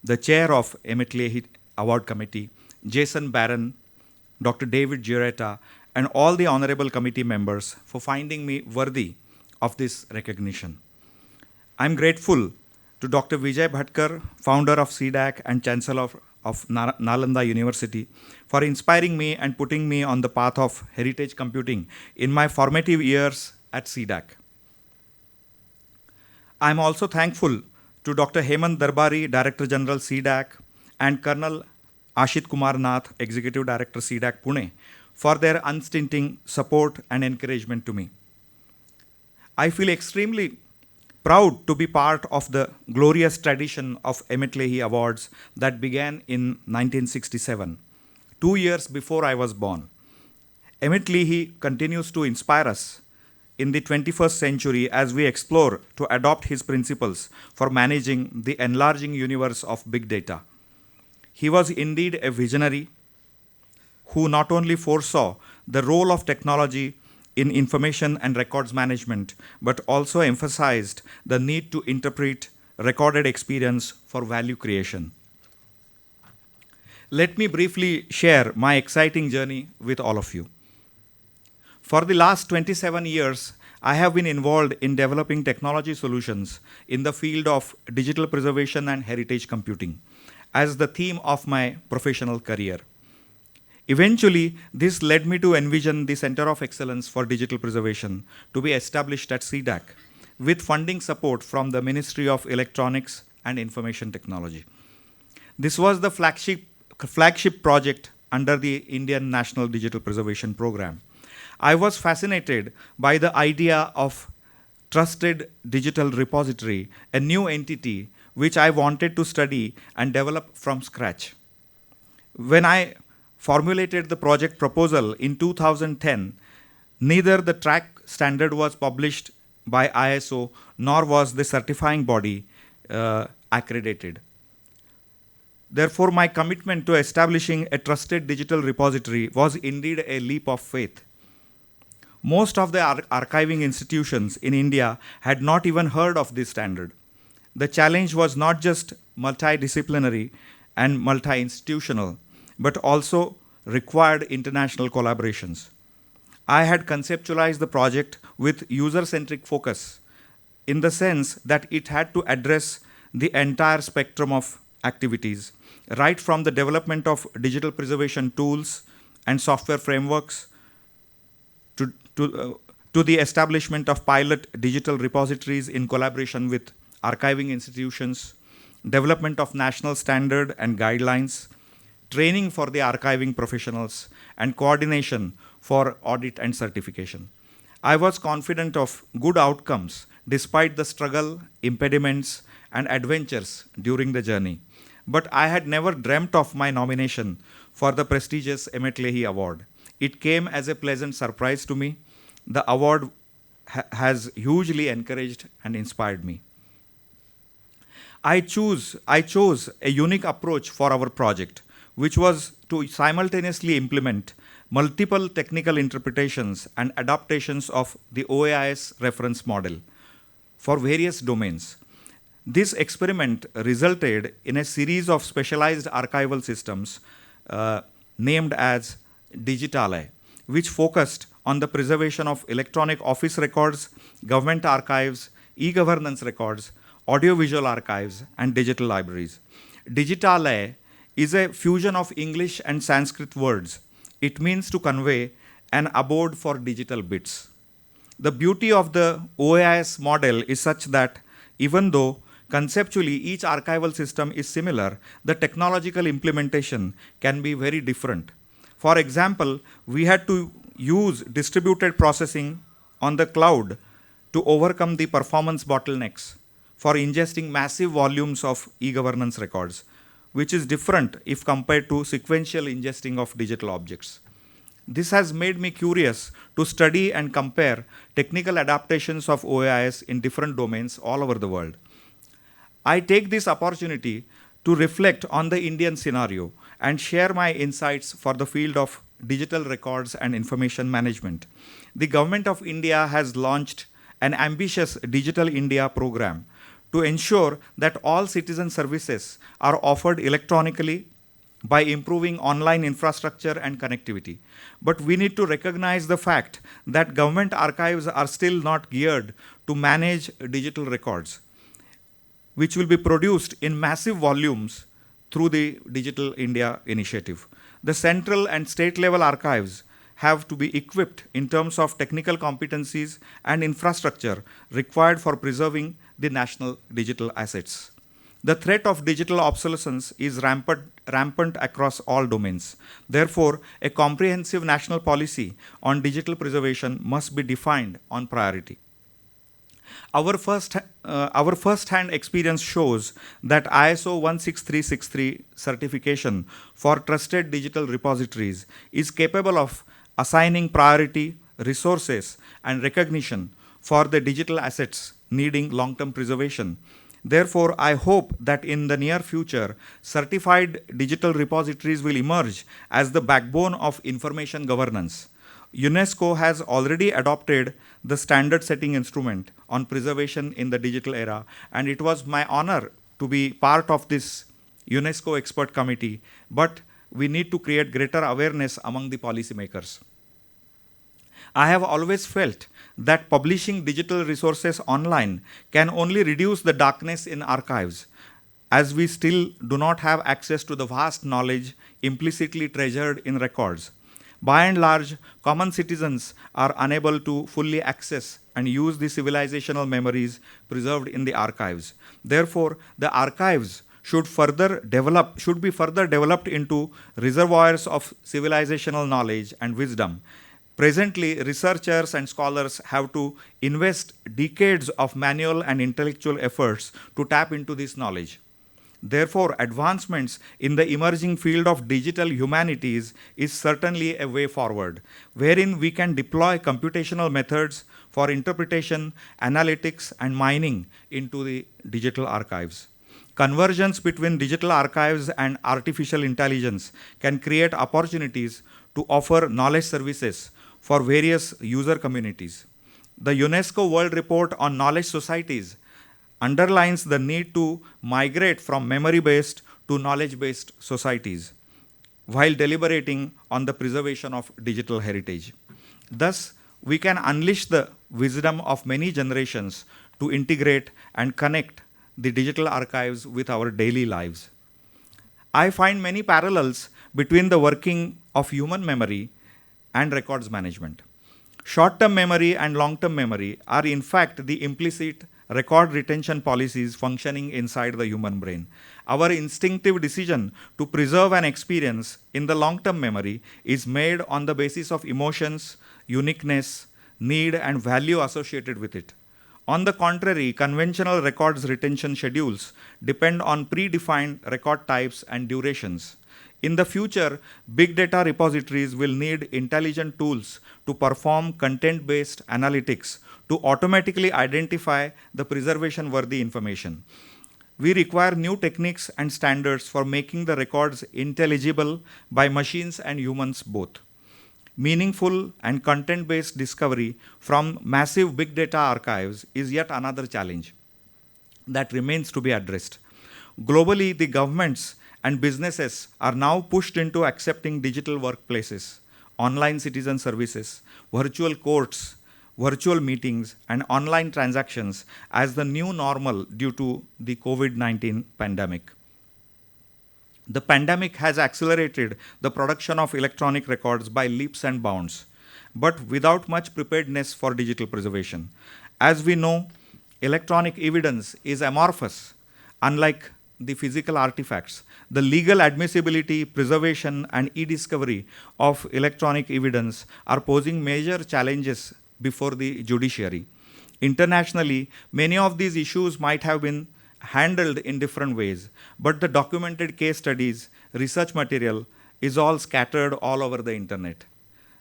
the chair of Emmett Leahy Award Committee, Jason Barron, Dr. David Jarretta, and all the honorable committee members for finding me worthy of this recognition. I'm grateful to Dr. Vijay Bhattkar, founder of C-DAC and Chancellor of Nalanda University, for inspiring me and putting me on the path of heritage computing in my formative years at C-DAC. I'm also thankful to Dr. Hemant Darbari, Director General C-DAC, and Colonel Ashit Kumar Nath, Executive Director C-DAC Pune, for their unstinting support and encouragement to me. I feel extremely proud to be part of the glorious tradition of Emmett Leahy Awards that began in 1967 2 years before I was born. Emmett Leahy continues to inspire us in the 21st century as we explore to adopt his principles for managing the enlarging universe of big data. He was indeed a visionary who not only foresaw the role of technology in information and records management, but also emphasized the need to interpret recorded experience for value creation. Let me briefly share my exciting journey with all of you. For the last 27 years, I have been involved in developing technology solutions in the field of digital preservation and heritage computing as the theme of my professional career. Eventually, this led me to envision the Center of Excellence for Digital Preservation to be established at C-DAC with funding support from the Ministry of Electronics and Information Technology. This was the flagship project under the Indian National Digital Preservation Program. I was fascinated by the idea of trusted digital repository, a new entity which I wanted to study and develop from scratch. When I formulated the project proposal in 2010, neither the track standard was published by ISO nor was the certifying body accredited. Therefore, my commitment to establishing a trusted digital repository was indeed a leap of faith. Most of the archiving institutions in India had not even heard of this standard. The challenge was not just multidisciplinary and multi-institutional, but also required international collaborations. I had conceptualized the project with user-centric focus in the sense that it had to address the entire spectrum of activities, right from the development of digital preservation tools and software frameworks to the establishment of pilot digital repositories in collaboration with archiving institutions, development of national standard and guidelines, training for the archiving professionals, and coordination for audit and certification. I was confident of good outcomes despite the struggle, impediments, and adventures during the journey. But I had never dreamt of my nomination for the prestigious Emmett Leahy Award. It came as a pleasant surprise to me. The award has hugely encouraged and inspired me. I chose a unique approach for our project, which was to simultaneously implement multiple technical interpretations and adaptations of the OAIS reference model for various domains. This experiment resulted in a series of specialized archival systems named as Digitaleye, which focused on the preservation of electronic office records, government archives, e-governance records, audiovisual archives, and digital libraries. Digitaleye is a fusion of English and Sanskrit words. It means to convey an abode for digital bits. The beauty of the OAIS model is such that even though conceptually each archival system is similar, the technological implementation can be very different. For example, we had to use distributed processing on the cloud to overcome the performance bottlenecks for ingesting massive volumes of e-governance records, which is different if compared to sequential ingesting of digital objects. This has made me curious to study and compare technical adaptations of OAIS in different domains all over the world. I take this opportunity to reflect on the Indian scenario and share my insights for the field of digital records and information management. The Government of India has launched an ambitious Digital India program to ensure that all citizen services are offered electronically by improving online infrastructure and connectivity. But we need to recognize the fact that government archives are still not geared to manage digital records, which will be produced in massive volumes through the Digital India initiative. The central and state level archives have to be equipped in terms of technical competencies and infrastructure required for preserving the national digital assets. The threat of digital obsolescence is rampant across all domains. Therefore, a comprehensive national policy on digital preservation must be defined on priority. Our first-hand experience shows that ISO 16363 certification for trusted digital repositories is capable of assigning priority, resources, and recognition for the digital assets needing long-term preservation. Therefore, I hope that in the near future, certified digital repositories will emerge as the backbone of information governance. UNESCO has already adopted the standard-setting instrument on preservation in the digital era, and it was my honor to be part of this UNESCO expert committee, but we need to create greater awareness among the policymakers. I have always felt that publishing digital resources online can only reduce the darkness in archives, as we still do not have access to the vast knowledge implicitly treasured in records. By and large, common citizens are unable to fully access and use the civilizational memories preserved in the archives. Therefore, the archives should be further developed into reservoirs of civilizational knowledge and wisdom. Presently, researchers and scholars have to invest decades of manual and intellectual efforts to tap into this knowledge. Therefore, advancements in the emerging field of digital humanities is certainly a way forward, wherein we can deploy computational methods for interpretation, analytics, and mining into the digital archives. Convergence between digital archives and artificial intelligence can create opportunities to offer knowledge services for various user communities. The UNESCO World Report on Knowledge Societies underlines the need to migrate from memory-based to knowledge-based societies while deliberating on the preservation of digital heritage. Thus, we can unleash the wisdom of many generations to integrate and connect the digital archives with our daily lives. I find many parallels between the working of human memory and records management. Short-term memory and long-term memory are in fact the implicit record retention policies functioning inside the human brain. Our instinctive decision to preserve an experience in the long-term memory is made on the basis of emotions, uniqueness, need, and value associated with it. On the contrary, conventional records retention schedules depend on predefined record types and durations. In the future, big data repositories will need intelligent tools to perform content-based analytics to automatically identify the preservation-worthy information. We require new techniques and standards for making the records intelligible by machines and humans both. Meaningful and content-based discovery from massive big data archives is yet another challenge that remains to be addressed. Globally, the governments and businesses are now pushed into accepting digital workplaces, online citizen services, virtual courts, virtual meetings, and online transactions as the new normal due to the COVID-19 pandemic. The pandemic has accelerated the production of electronic records by leaps and bounds, but without much preparedness for digital preservation. As we know, electronic evidence is amorphous, unlike the physical artifacts. The legal admissibility, preservation, and e-discovery of electronic evidence are posing major challenges before the judiciary. Internationally, many of these issues might have been handled in different ways, but the documented case studies, research material is all scattered all over the internet.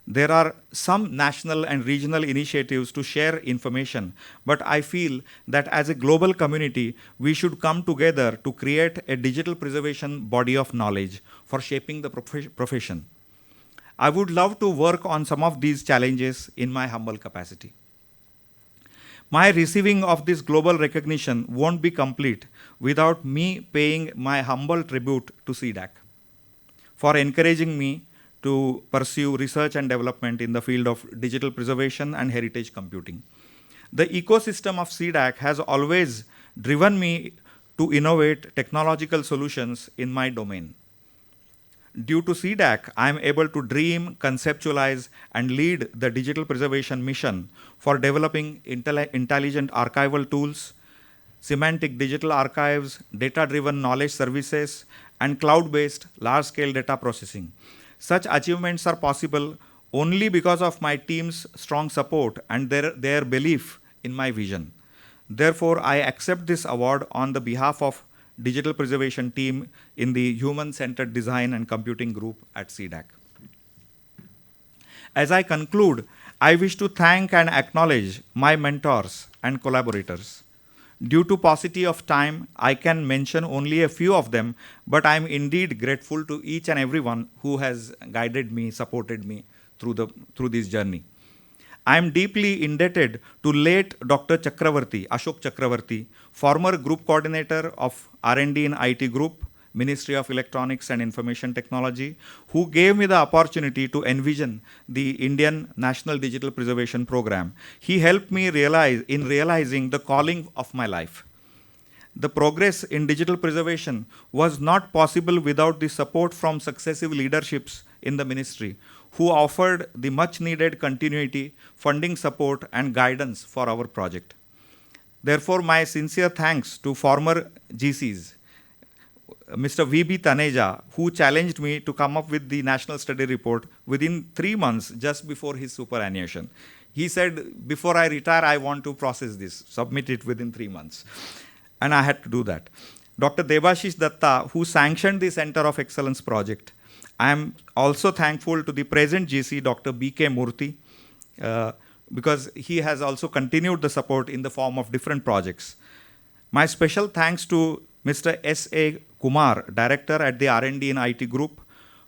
There are some national and regional initiatives to share information, but I feel that as a global community, we should come together to create a digital preservation body of knowledge for shaping the profession. I would love to work on some of these challenges in my humble capacity. My receiving of this global recognition won't be complete without me paying my humble tribute to C-DAC for encouraging me to pursue research and development in the field of digital preservation and heritage computing. The ecosystem of C-DAC has always driven me to innovate technological solutions in my domain. Due to C-DAC, I am able to dream, conceptualize, and lead the digital preservation mission for developing intelligent archival tools, semantic digital archives, data-driven knowledge services, and cloud-based large-scale data processing. Such achievements are possible only because of my team's strong support and their belief in my vision. Therefore, I accept this award on the behalf of Digital Preservation team in the Human-Centered Design and Computing group at C-DAC. As I conclude, I wish to thank and acknowledge my mentors and collaborators. Due to paucity of time, I can mention only a few of them, but I am indeed grateful to each and everyone who has guided me, supported me through this journey. I am deeply indebted to late Dr. Chakravarti, Ashok Chakravarti, former group coordinator of R&D in IT group, Ministry of Electronics and Information Technology, who gave me the opportunity to envision the Indian National Digital Preservation Program. He helped me realizing the calling of my life. The progress in digital preservation was not possible without the support from successive leaderships in the ministry, who offered the much needed continuity, funding support and guidance for our project. Therefore, my sincere thanks to former GCs, Mr. V.B. Taneja, who challenged me to come up with the National Study Report within 3 months just before his superannuation. He said, before I retire, I want to process this, submit it within 3 months. And I had to do that. Dr. Debashish Datta, who sanctioned the Center of Excellence project. I am also thankful to the present GC, Dr. B.K. Murthy, because he has also continued the support in the form of different projects. My special thanks to Mr. S.A. Kumar, Director at the R&D in IT Group,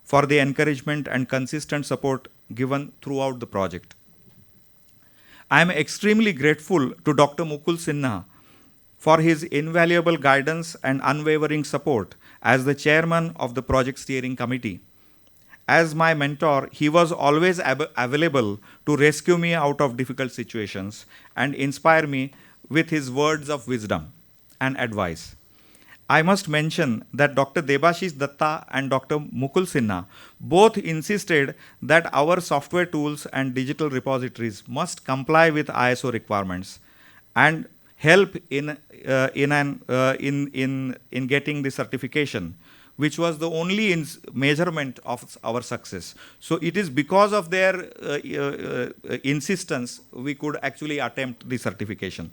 for the encouragement and consistent support given throughout the project. I am extremely grateful to Dr. Mukul Sinha for his invaluable guidance and unwavering support as the chairman of the Project Steering Committee. As my mentor, he was always available to rescue me out of difficult situations and inspire me with his words of wisdom and advice. I must mention that Dr. Debashish Datta and Dr. Mukul Sinha both insisted that our software tools and digital repositories must comply with ISO requirements and help in getting the certification, which was the only measurement of our success. So it is because of their insistence we could actually attempt the certification.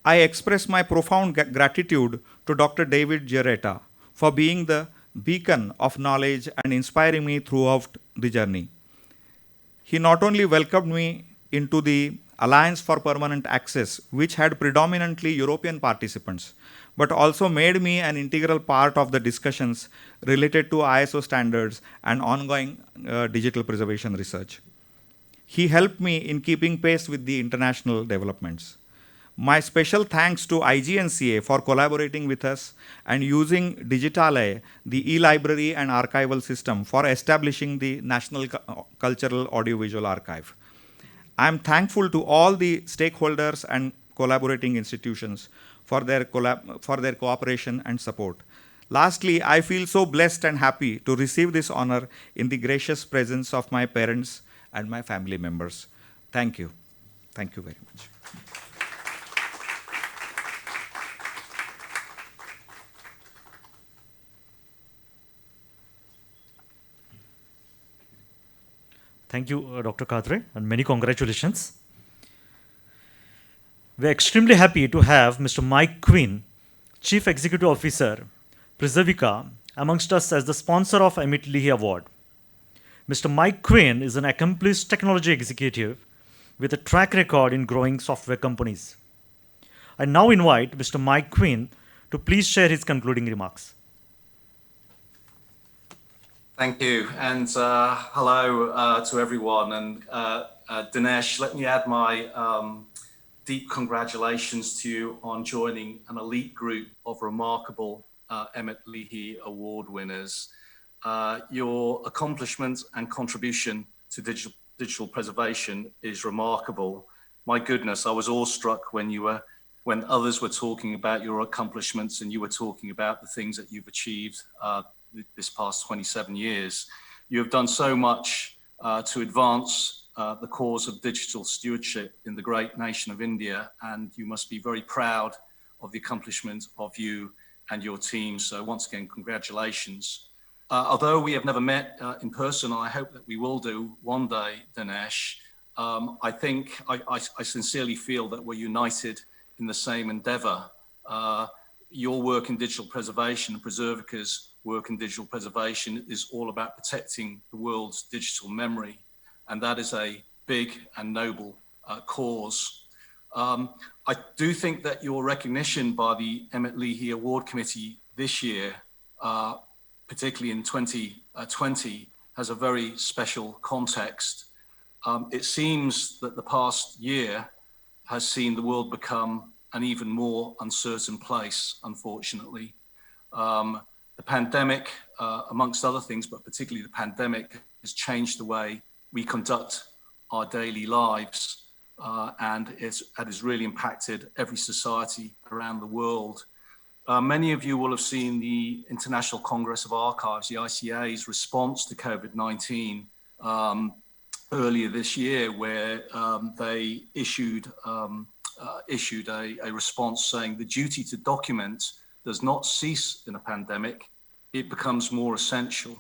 I express my profound gratitude to Dr. David Jarretta for being the beacon of knowledge and inspiring me throughout the journey. He not only welcomed me into the Alliance for Permanent Access, which had predominantly European participants, but also made me an integral part of the discussions related to ISO standards and ongoing digital preservation research. He helped me in keeping pace with the international developments. My special thanks to IGNCA for collaborating with us and using Digitaleye, the e-library and archival system, for establishing the National Cultural Audiovisual Archive. I am thankful to all the stakeholders and collaborating institutions for their cooperation and support. Lastly, I feel so blessed and happy to receive this honor in the gracious presence of my parents and my family members. Thank you. Thank you very much. Thank you, Dr. Katre, and many congratulations. We're extremely happy to have Mr. Mike Quinn, Chief Executive Officer, Preservica, amongst us as the sponsor of Emmett Leahy Award. Mr. Mike Quinn is an accomplished technology executive with a track record in growing software companies. I now invite Mr. Mike Quinn to please share his concluding remarks. Thank you, and hello to everyone. And Dinesh, let me add my deep congratulations to you on joining an elite group of remarkable Emmett Leahy Award winners. Your accomplishment and contribution to digital preservation is remarkable. My goodness, I was awestruck when others were talking about your accomplishments and you were talking about the things that you've achieved this past 27 years. You have done so much to advance the cause of digital stewardship in the great nation of India, and you must be very proud of the accomplishment of you and your team. So once again, congratulations. Although we have never met in person, I hope that we will do one day, Dinesh. I think I sincerely feel that we're united in the same endeavour. Your work in digital preservation and Preservica's work in digital preservation is all about protecting the world's digital memory, and that is a big and noble cause. I do think that your recognition by the Emmett Leahy Award Committee this year, particularly in 2020, has a very special context. It seems that the past year has seen the world become an even more uncertain place, unfortunately. The pandemic, amongst other things, but particularly the pandemic, has changed the way we conduct our daily lives, and it has really impacted every society around the world. Many of you will have seen the International Congress of Archives, the ICA's response to COVID-19 earlier this year, where they issued a response saying the duty to document does not cease in a pandemic, it becomes more essential.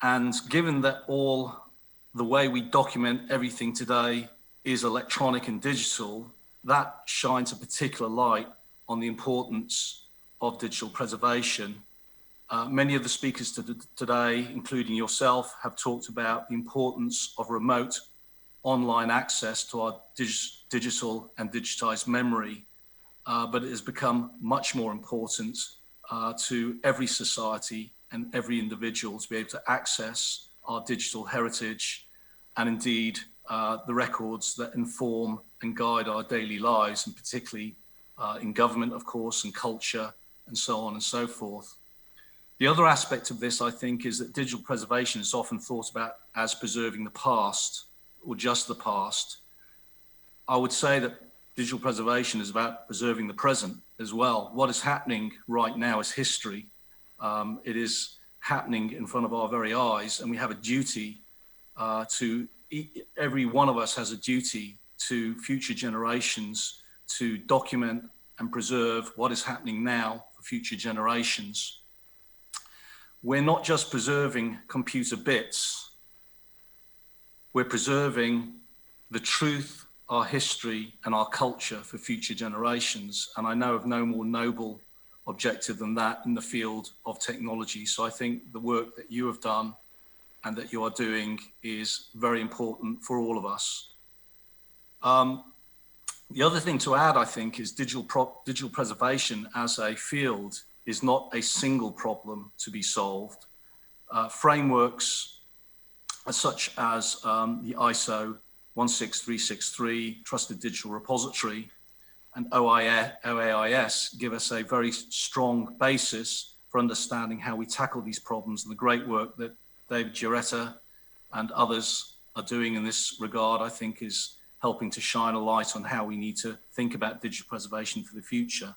And given that all the way we document everything today is electronic and digital, that shines a particular light on the importance of digital preservation. Many of the speakers today, including yourself, have talked about the importance of remote online access to our digital and digitized memory, but it has become much more important to every society and every individual to be able to access our digital heritage and indeed the records that inform and guide our daily lives, and particularly in government, of course, and culture, and so on and so forth. The other aspect of this, I think, is that digital preservation is often thought about as preserving the past or just the past. I would say that digital preservation is about preserving the present as well. What is happening right now is history. It is happening in front of our very eyes, and we have a duty every one of us has a duty to future generations to document and preserve what is happening now for future generations. We're not just preserving computer bits, we're preserving the truth, our history, and our culture for future generations. And I know of no more noble objective than that in the field of technology. So I think the work that you have done and that you are doing is very important for all of us. The other thing to add, I think, is digital preservation as a field is not a single problem to be solved. Frameworks such as the ISO 16363 Trusted Digital Repository and OAIS give us a very strong basis for understanding how we tackle these problems, and the great work that David Jarretta and others are doing in this regard, I think, is helping to shine a light on how we need to think about digital preservation for the future.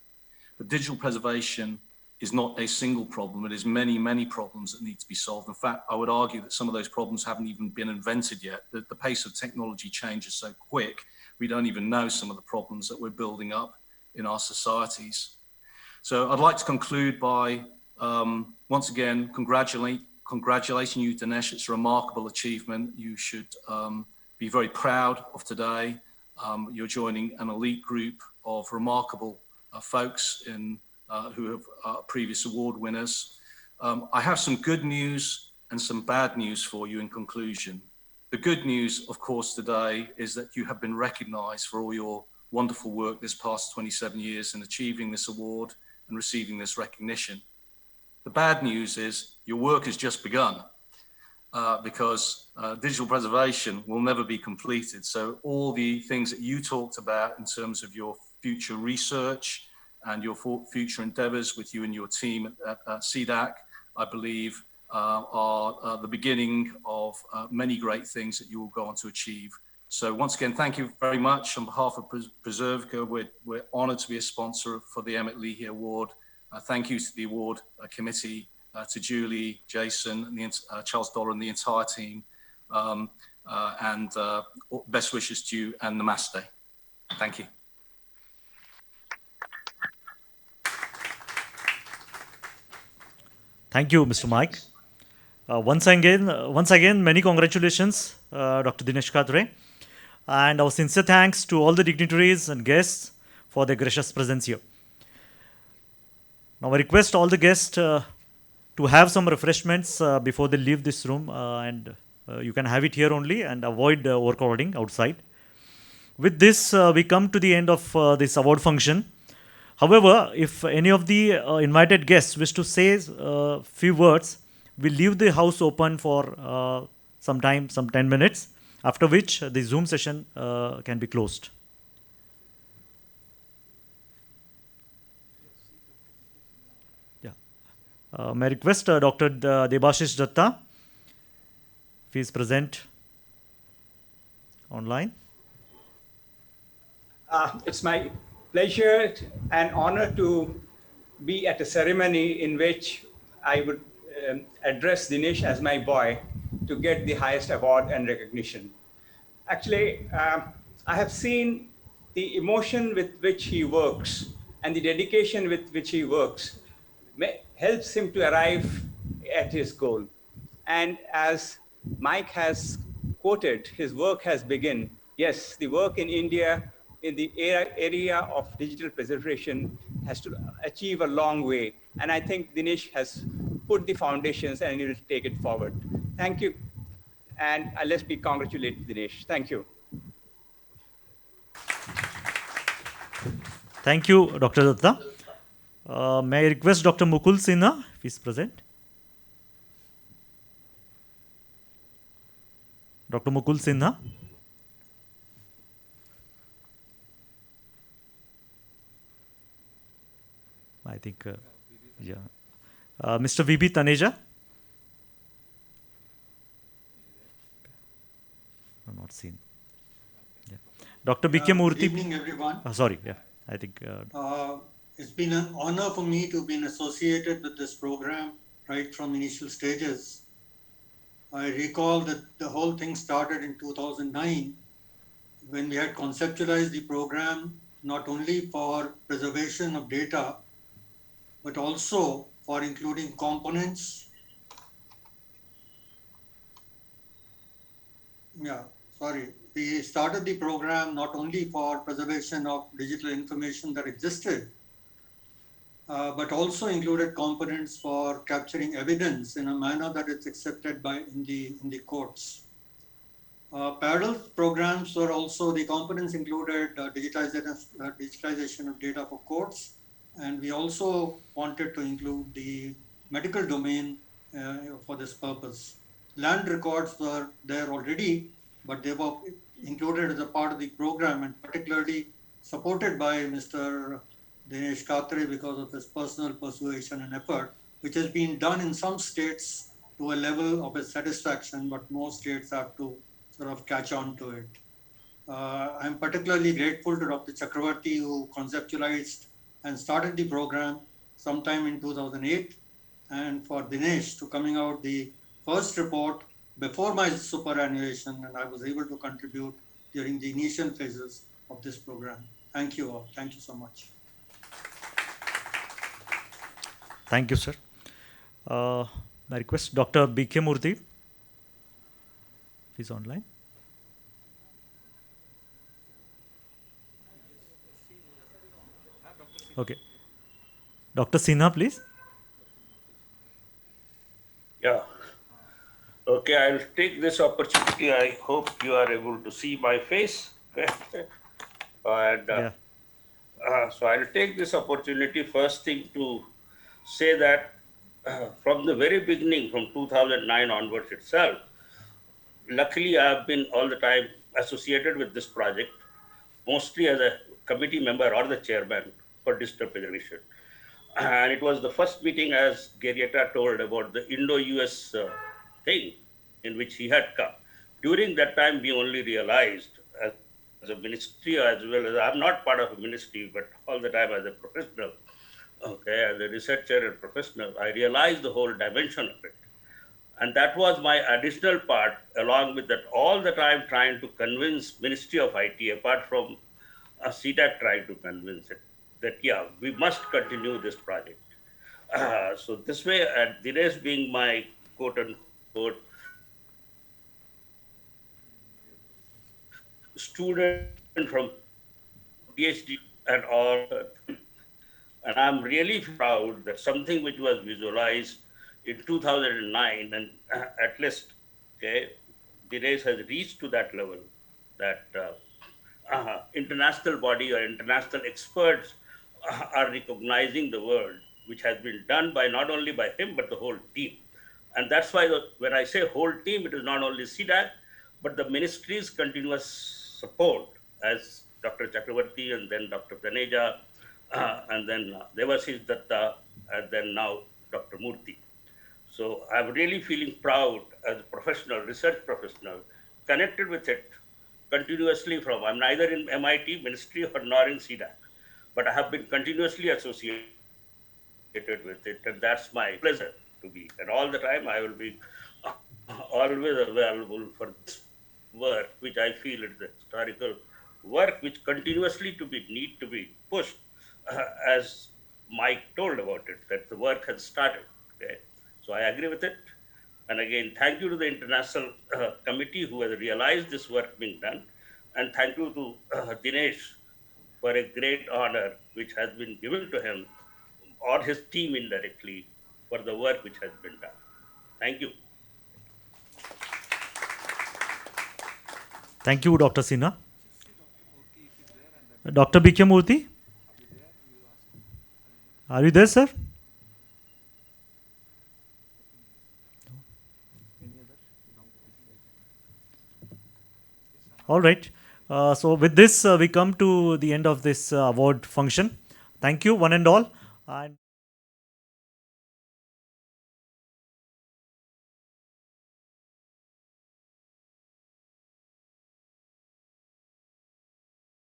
But digital preservation is not a single problem. It is many, many problems that need to be solved. In fact, I would argue that some of those problems haven't even been invented yet. The pace of technology change is so quick, we don't even know some of the problems that we're building up in our societies. So I'd like to conclude by once again congratulating you, Dinesh. It's a remarkable achievement. You should be very proud of today. You're joining an elite group of remarkable folks who have previous award winners. I have some good news and some bad news for you in conclusion. The good news, of course, today is that you have been recognized for all your wonderful work this past 27 years in achieving this award and receiving this recognition. The bad news is your work has just begun because digital preservation will never be completed. So all the things that you talked about in terms of your future research and your future endeavors with you and your team at C-DAC, I believe are the beginning of many great things that you will go on to achieve. So once again, thank you very much. On behalf of Preservica, we're honored to be a sponsor for the Emmett Leahy Award. Thank you to the award committee, to Julie, Jason, and Charles Dollar and the entire team. And best wishes to you and namaste. Thank you. Thank you, Mr. Mike. Once again, many congratulations, Dr. Dinesh Katre. And our sincere thanks to all the dignitaries and guests for their gracious presence here. Now I request all the guests to have some refreshments before they leave this room, and you can have it here only and avoid overcrowding outside. With this, we come to the end of this award function. However, if any of the invited guests wish to say a few words, we'll leave the house open for some time, some 10 minutes, after which the Zoom session can be closed. May I request Dr. Debashish Datta, if he is present online. It's my pleasure and honor to be at a ceremony in which I would address Dinesh as my boy to get the highest award and recognition. Actually, I have seen the emotion with which he works and the dedication with which he works helps him to arrive at his goal. And as Mike has quoted, his work has begun. Yes, the work in India in the area of digital preservation has to achieve a long way. And I think Dinesh has put the foundations and he will take it forward. Thank you. And let's be congratulated, Dinesh. Thank you. Thank you, Dr. Datta. May I request Dr. Mukul Sinha, if he is present? Dr. Mukul Sinha. I think, yeah. Mr. V.B. Taneja. No, not seen. Yeah. Dr. B.K. Murthy. Good evening, everyone. Sorry, yeah. I think. It's been an honor for me to be associated with this program right from initial stages. I recall that the whole thing started in 2009 when we had conceptualized the program not only for preservation of data, but also for including components. We started the program not only for preservation of digital information that existed, but also included components for capturing evidence in a manner that is accepted in the courts. Parallel programs were also, the components included digitization of data for courts, and we also wanted to include the medical domain for this purpose. Land records were there already, but they were included as a part of the program and particularly supported by Mr. Dinesh Katre because of his personal persuasion and effort, which has been done in some states to a level of his satisfaction, but most states have to sort of catch on to it. I'm particularly grateful to Dr. Chakravarti, who conceptualized and started the program sometime in 2008, and for Dinesh to coming out the first report before my superannuation, and I was able to contribute during the initial phases of this program. Thank you all. Thank you so much. Thank you, sir. I request Dr. B.K. Murthy. He's online. Okay. Dr. Sinha, please. Yeah. Okay, I'll take this opportunity. I hope you are able to see my face. And so I'll take this opportunity first thing to say that from the very beginning, from 2009 onwards itself, luckily I have been all the time associated with this project, mostly as a committee member or the chairman for digital preservation. And it was the first meeting, as Jarretta told, about the Indo-US thing in which he had come. During that time, we only realized as a ministry, as well as I'm not part of a ministry, but all the time as a professional, okay, as a researcher and professional, I realized the whole dimension of it. And that was my additional part, along with that, all the time trying to convince Ministry of IT, apart from C-DAC trying to convince it, that, yeah, we must continue this project. So this way, Dinesh being my quote-unquote student from PhD and all. And I'm really proud that something which was visualized in 2009 and at least, okay, Dinesh has reached to that level that international body or international experts are recognizing the work which has been done by not only by him but the whole team. And that's why when I say whole team, it is not only C-DAC, but the ministry's continuous support as Dr. Chakravarti and then Dr. Taneja and then Devashish Datta and then now Dr. Murthy. So I'm really feeling proud as a professional, research professional, connected with it continuously from, I'm neither in MIT ministry or nor in C-DAC, but I have been continuously associated with it, and that's my pleasure to be. And all the time I will be always available for this work, which I feel is the historical work which continuously need to be pushed, as Mike told about it, that the work has started. Okay? So I agree with it. And again, thank you to the international committee who has realized this work being done. And thank you to Dinesh for a great honor which has been given to him or his team indirectly for the work which has been done. Thank you. Thank you, Dr. Sinha. Dr. B.K. Murthy? Are you there, sir? All right. So with this, we come to the end of this award function. Thank you, one and all. And